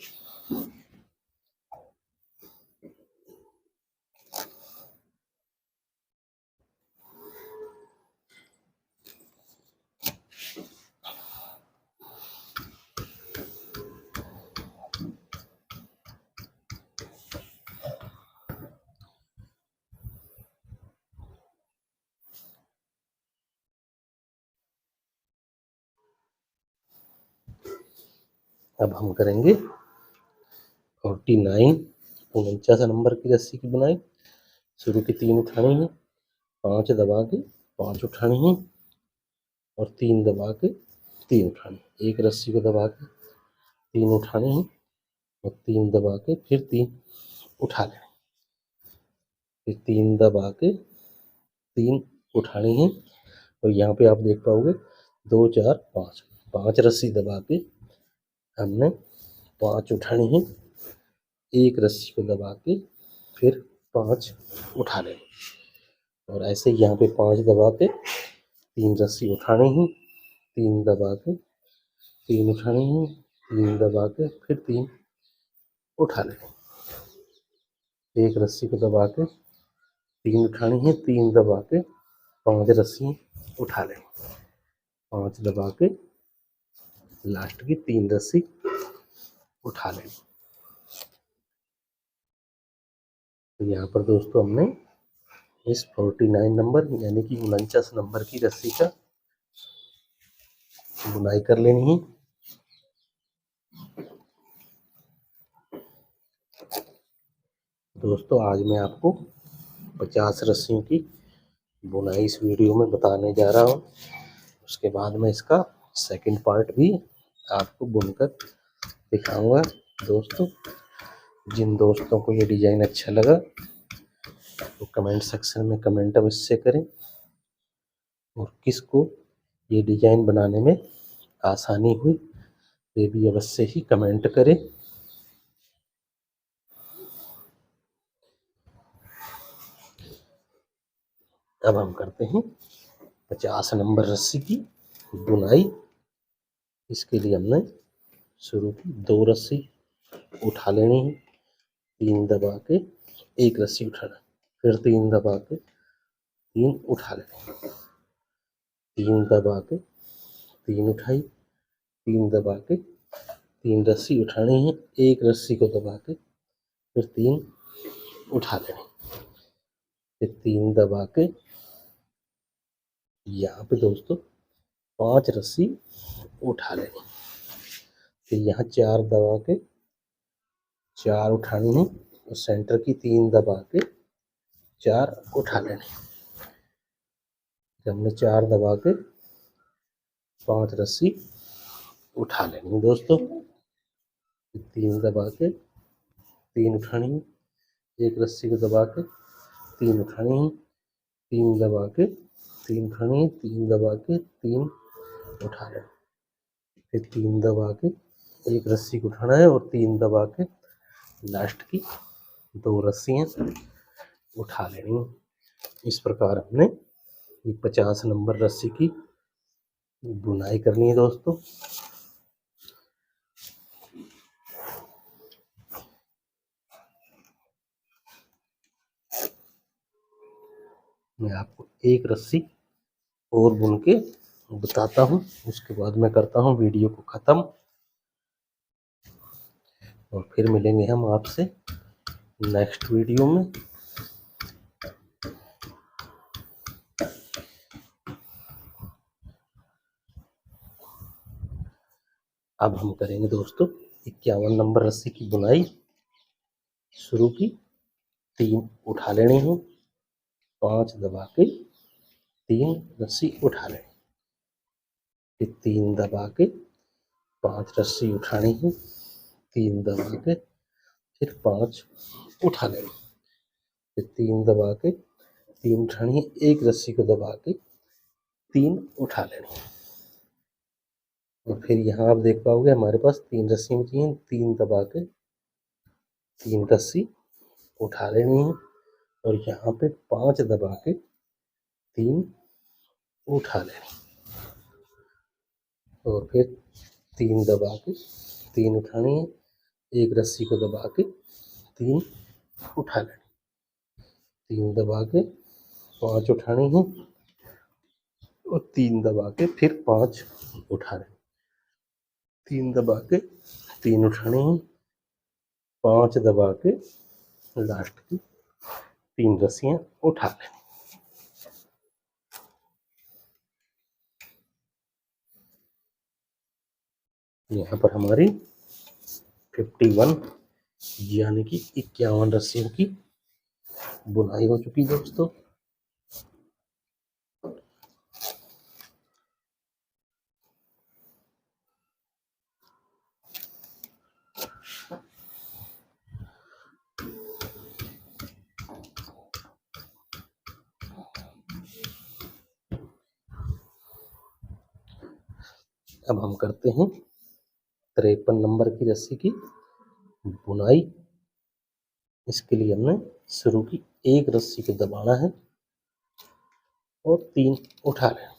अब हम करेंगे 49 49 नंबर की रस्सी की बुनाई। शुरू की 3 उठानी है, 5 दबा के 5 उठानी है और 3 दबा के 3 उठानी, एक रस्सी को दबा के 3 उठानी है और 3 दबा के फिर 3 उठा लें, फिर 3 दबा के 3 उठानी है और यहाँ पे आप देख पाओगे 2 4 5 5 रस्सी दबा के हमने 5 उठानी है, एक रस्सी को दबा के फिर 5 उठा लें और ऐसे यहाँ पे 5 दबा के 3 रस्सी उठानी है, 3 दबा के 3 उठानी है, 3 दबा के फिर 3 उठा लें, एक रस्सी को दबा के 3 उठानी है, 3 दबा के 5 रस्सी उठा लें। 5 दबा के लास्ट की 3 रस्सी उठा लेंगे। तो यहाँ पर दोस्तों हमने इस 49 नंबर यानी कि 49 नंबर की रस्सी का बुनाई कर लेनी है। दोस्तों आज मैं आपको 50 रस्सियों की बुनाई इस वीडियो में बताने जा रहा हूँ। उसके बाद में इसका सेकंड पार्ट भी आपको बुनकर दिखाऊंगा। दोस्तों जिन दोस्तों को ये डिज़ाइन अच्छा लगा तो कमेंट सेक्शन में कमेंट अवश्य करें, और किसको ये डिज़ाइन बनाने में आसानी हुई वे भी अवश्य ही कमेंट करें। अब हम करते हैं 50 नंबर रस्सी की बुनाई। इसके लिए हमने शुरू की 2 रस्सी उठा लेनी है, 3 दबा के 1 रस्सी उठाना, फिर 3 दबा के 3 उठा लेने, 3 दबा के 3 उठाई, 3 दबा के 3 रस्सी उठानी है, 1 रस्सी को दबा के फिर 3 उठा लेने, फिर 3 दबा के यहाँ पे दोस्तों 5 रस्सी उठा लेनी, फिर यहाँ 4 दबा के 4 उठानी है और सेंटर की 3 दबा के 4 उठा लेने। हमने 4 दबा के 5 रस्सी उठा लेनी है दोस्तों, 3 दबा के 3 उठानी है, 1 रस्सी को दबा के 3 उठानी है, 3 दबा के 3 उठानी है, 3 दबा के 3 उठा लेना, फिर 3 दबा के 1 रस्सी को उठाना है और 3 दबा के लास्ट की 2 रस्सियाँ उठा लेनी है। इस प्रकार हमने 50 नंबर रस्सी की बुनाई करनी है दोस्तों। मैं आपको 1 रस्सी और बुन के बताता हूँ, उसके बाद मैं करता हूँ वीडियो को ख़त्म और फिर मिलेंगे हम आपसे नेक्स्ट वीडियो में। अब हम करेंगे दोस्तों 51 नंबर रस्सी की बुनाई। शुरू की 3 उठा लेने हैं, 5 दबा के 3 रस्सी उठा लेनी, फिर 3 दबा के 5 रस्सी उठानी है, 3 दबा के फिर 5 उठा लेनी, फिर 3 दबा के 3 उठानी है, 1 रस्सी को दबा के 3 उठा लेनी, और फिर यहाँ आप देख पाओगे हमारे पास 3 रस्सी बची हैं, 3 दबा के 3 रस्सी उठा लेनी है और यहाँ पे 5 दबा के 3 उठा लेनी, और फिर 3 दबा के 3 उठानी है, 1 रस्सी को दबा के 3 उठा लेनी, 3 दबा के 5 उठानी है और 3 दबा के फिर 5 उठा लेनी, 3 दबा के 3 उठानी है, 5 दबा के लास्ट की 3 रस्सियाँ उठा लेनी। यहाँ पर हमारी 51 यानी कि 51 रस्सियों की बुनाई हो चुकी है दोस्तों। अब हम करते हैं 53 नंबर की रस्सी की बुनाई। इसके लिए हमने शुरू की 1 रस्सी को दबाना है और 3 उठा लेना,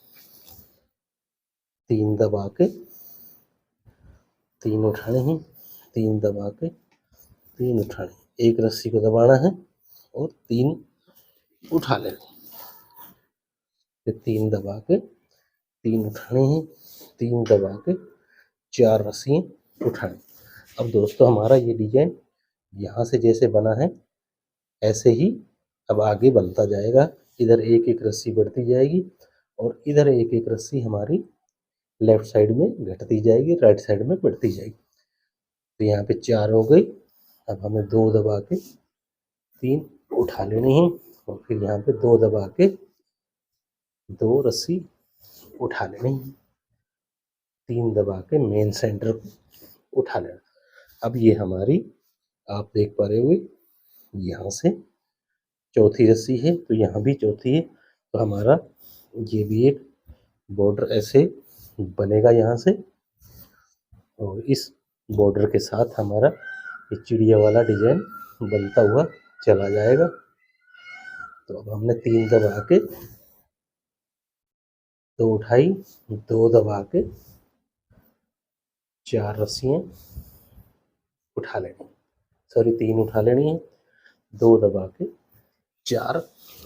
3 दबा के 3 उठाने हैं, 3 दबा के 3 उठाने, 1 रस्सी को दबाना है और 3 उठा लेना, फिर 3 दबा के 3 उठाने हैं, 3 दबा के 4 रस्सियाँ उठानी। अब दोस्तों हमारा ये डिजाइन यहाँ से जैसे बना है ऐसे ही अब आगे बनता जाएगा। इधर एक एक रस्सी बढ़ती जाएगी और इधर एक एक रस्सी हमारी लेफ्ट साइड में घटती जाएगी, राइट साइड में बढ़ती जाएगी। तो यहाँ पे 4 हो गई। अब हमें 2 दबा के 3 उठा लेनी है और फिर यहाँ पे 2 दबा के 2 रस्सी उठा लेनी है, 3 दबा के मेन सेंटर को उठा लेना। अब ये हमारी आप देख पा रहे होंगे यहाँ से चौथी रस्सी है, तो यहाँ भी चौथी है, तो हमारा ये भी एक बॉर्डर ऐसे बनेगा यहाँ से और इस बॉर्डर के साथ हमारा ये चिड़िया वाला डिजाइन बनता हुआ चला जाएगा। तो अब हमने 3 दबा के 2 उठाई, 2 दबा के 4 रस्सियाँ उठा लेनी, सॉरी 3 उठा लेनी है, 2 दबा के 4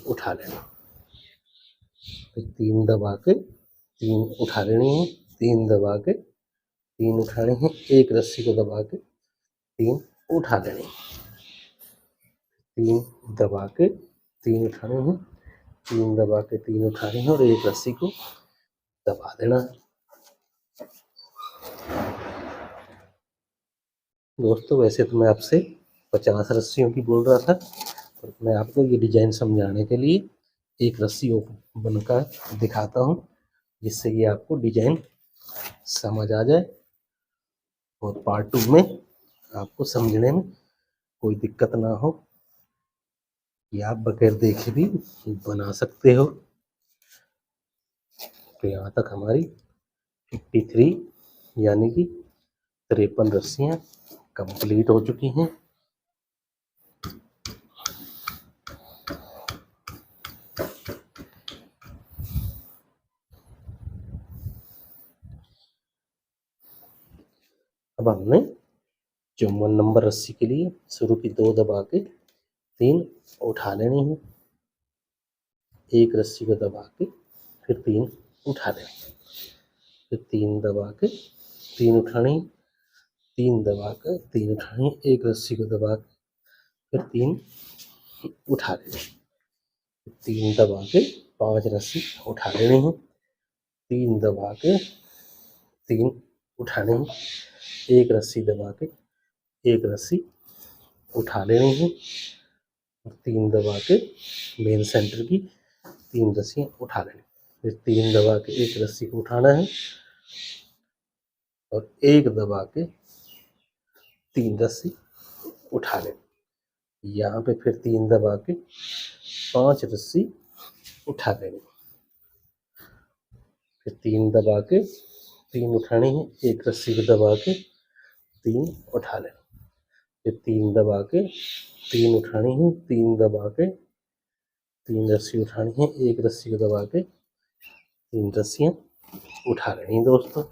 उठा लेना, फिर 3 दबा के 3 उठा लेनी है, 3 दबा के 3 उठाने हैं, एक रस्सी को दबा के 3 उठा लेनी, 3 दबा के 3 उठाने हैं, 3 दबा के 3 उठाने हैं और एक रस्सी को दबा देना है। दोस्तों वैसे तो मैं आपसे 50 रस्सियों की बोल रहा था, पर मैं आपको ये डिजाइन समझाने के लिए एक रस्सी बनकर दिखाता हूँ, जिससे ये आपको डिजाइन समझ आ जाए और पार्ट 2 में आपको समझने में कोई दिक्कत ना हो, कि आप बगैर देखे भी बना सकते हो। तो यहाँ तक हमारी 53 यानी कि 53 रस्सियाँ कंप्लीट हो चुकी हैं। अब हमने 54 नंबर रस्सी के लिए शुरू की 2 दबा के 3 उठा लेनी है, एक रस्सी को दबा के फिर 3 उठा लेनी, फिर 3 दबा के 3 उठानी, 3 दबा कर 3 उठानी, एक रस्सी को दबा के फिर 3 उठा लेनी, 3 दबा के 5 रस्सी उठा लेनी है, 3 दबा के 3 उठाने हैं, एक रस्सी दबा के एक रस्सी उठा लेनी है और 3 दबा के मेन सेंटर की 3 रस्सियाँ उठा लेनी, फिर 3 दबा के एक रस्सी को उठाना है और एक दबा के 3 रस्सी उठा लेनी, यहाँ पे फिर 3 दबा के 5 रस्सी उठा लेनी, फिर 3 दबा के 3 उठानी है, एक रस्सी को दबा के 3 उठा लेना, फिर 3 दबा के 3 उठानी है, 3 दबा के 3 रस्सी उठानी है, एक रस्सी को दबा के 3 रस्सियाँ उठा लेनी दोस्तों।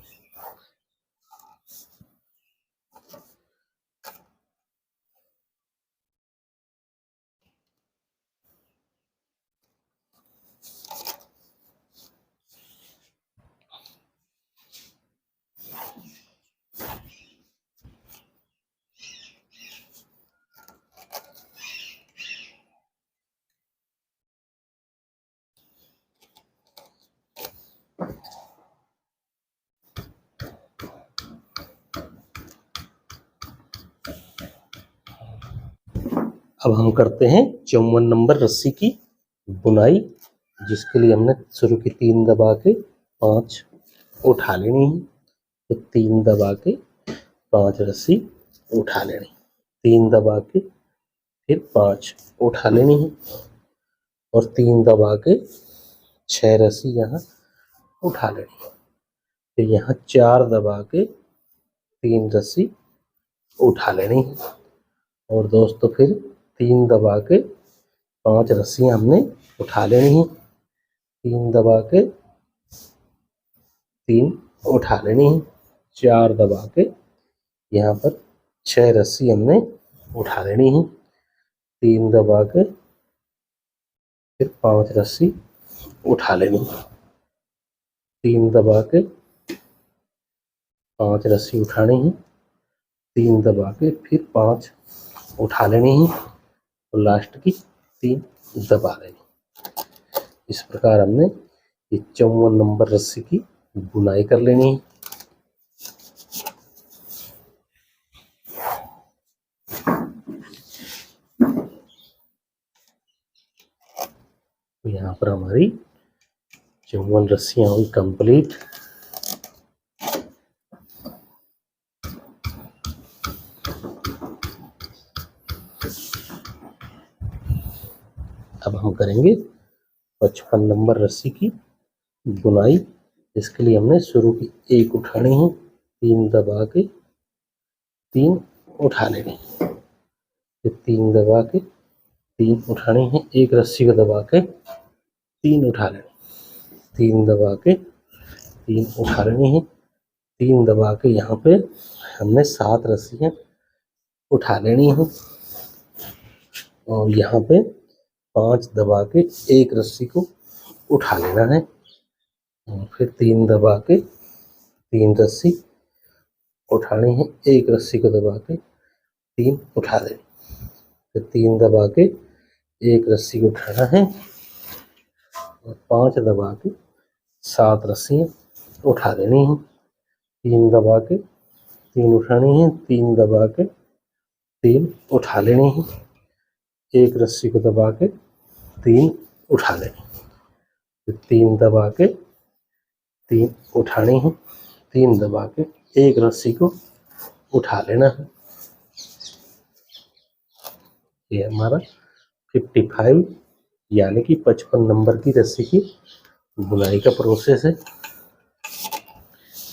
अब हम करते हैं 54 नंबर रस्सी की बुनाई, जिसके लिए हमने शुरू की 3 दबा के 5 उठा लेनी है, फिर 3 दबा के 5 रस्सी उठा लेनी, 3 दबा के फिर 5 उठा लेनी है और 3 दबा के 6 रस्सी यहाँ उठा लेनी, फिर यहाँ 4 दबा के 3 रस्सी उठा लेनी है और दोस्तों फिर 3 दबा के 5 रस्सियाँ हमने उठा लेनी है, 3 दबा के 3 उठा लेनी है, 4 दबा के यहाँ पर 6 रस्सी हमने उठा लेनी है, 3 दबा के फिर 5 रस्सी उठा लेनी है। 3 दबा के 5 रस्सी उठानी है, 3 दबा के फिर 5 उठा लेनी है और लास्ट की 3 दबा लेनी। इस प्रकार हमने ये 54 नंबर रस्सी की बुनाई कर लेनी है। तो यहाँ पर हमारी 54 रस्सियाँ हुई कंप्लीट। अब हम करेंगे 55 नंबर रस्सी की बुनाई। इसके लिए हमने शुरू की 1 उठानी है, 3 दबा के 3 उठा लेनी, फिर 3 दबा के 3 उठानी है, 1 रस्सी को दबा के 3 उठा लेनी, 3 दबा के 3 उठा लेनी है, 3 दबा के यहाँ पे हमने 7 रस्सियाँ उठा लेनी है और यहाँ पे 5 दबा के 1 रस्सी को उठा लेना है और फिर 3 दबा के 3 रस्सी उठानी है, 1 रस्सी को दबा के 3 उठा देनी, फिर 3 दबा के 1 रस्सी को उठाना है और 5 दबा के 7 रस्सियाँ उठा देनी है, 3 दबा के 3 उठानी है, 3 दबा के 3 उठा लेनी है, 1 रस्सी को दबा के 3 उठा लेनी, फिर 3 दबा के 3 उठानी है, 3 दबा के 1 रस्सी को उठा लेना है। ये हमारा 55 यानी कि 55 नंबर की रस्सी की बुनाई का प्रोसेस है।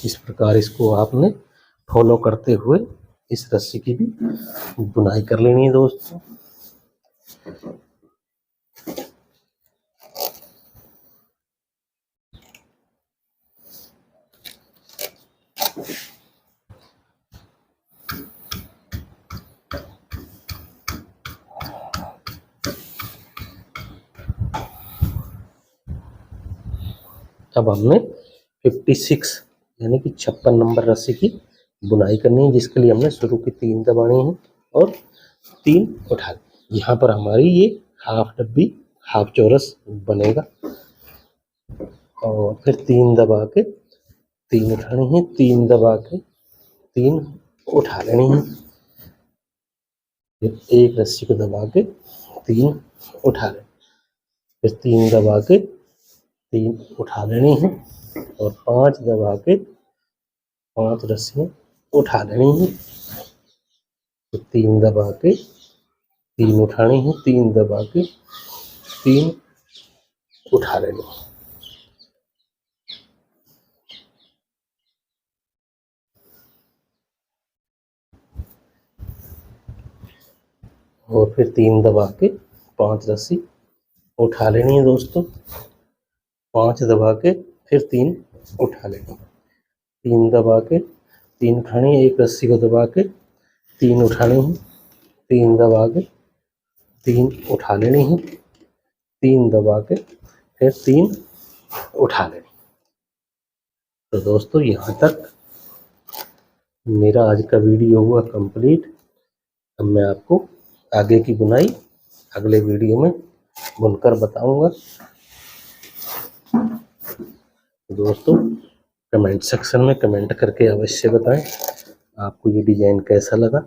इस प्रकार इसको आपने फॉलो करते हुए इस रस्सी की भी बुनाई कर लेनी है दोस्तों। अब हमने 56 यानी कि 56 नंबर रस्सी की बुनाई करनी है, जिसके लिए हमने शुरू की 3 दबानी है और 3 उठा। यहाँ पर हमारी ये हाफ डब्बी हाफ चौरस बनेगा और फिर 3 दबा के 3 उठानी है, 3 दबा के 3 उठा लेनी है, फिर 1 रस्सी को दबा के 3 उठा लेनी, फिर 3 दबा के 3 उठा लेनी है और 5 दबा के 5 रस्सियाँ उठा लेनी है, फिर 3 दबा के 3 उठानी है, 3 दबा के 3 उठा लेनी है। और फिर 3 दबा के 5 रस्सी उठा लेनी है दोस्तों, 5 दबा के फिर 3 उठा लेनी, 3 दबा के 3 उठानी है, 1 रस्सी को दबा के 3 उठानी है, 3 दबा के 3 उठा लेनी है, 3 दबा के फिर 3 उठा लेनी। तो दोस्तों यहाँ तक मेरा आज का वीडियो हुआ कंप्लीट। अब मैं आपको आगे की बुनाई अगले वीडियो में बुनकर बताऊंगा। दोस्तों कमेंट सेक्शन में कमेंट करके अवश्य बताएं आपको ये डिजाइन कैसा लगा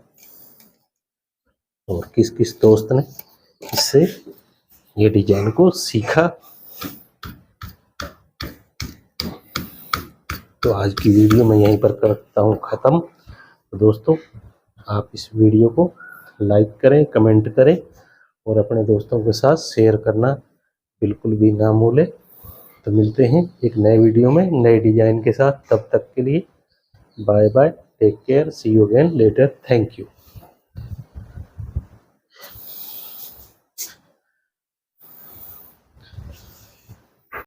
और किस किस दोस्त ने इससे ये डिजाइन को सीखा। तो आज की वीडियो मैं यहीं पर करता हूँ ख़त्म। तो दोस्तों आप इस वीडियो को लाइक करें, कमेंट करें और अपने दोस्तों के साथ शेयर करना बिल्कुल भी ना भूलें। तो मिलते हैं एक नए वीडियो में नए डिजाइन के साथ। तब तक के लिए bye bye, take care, see you again later, thank you.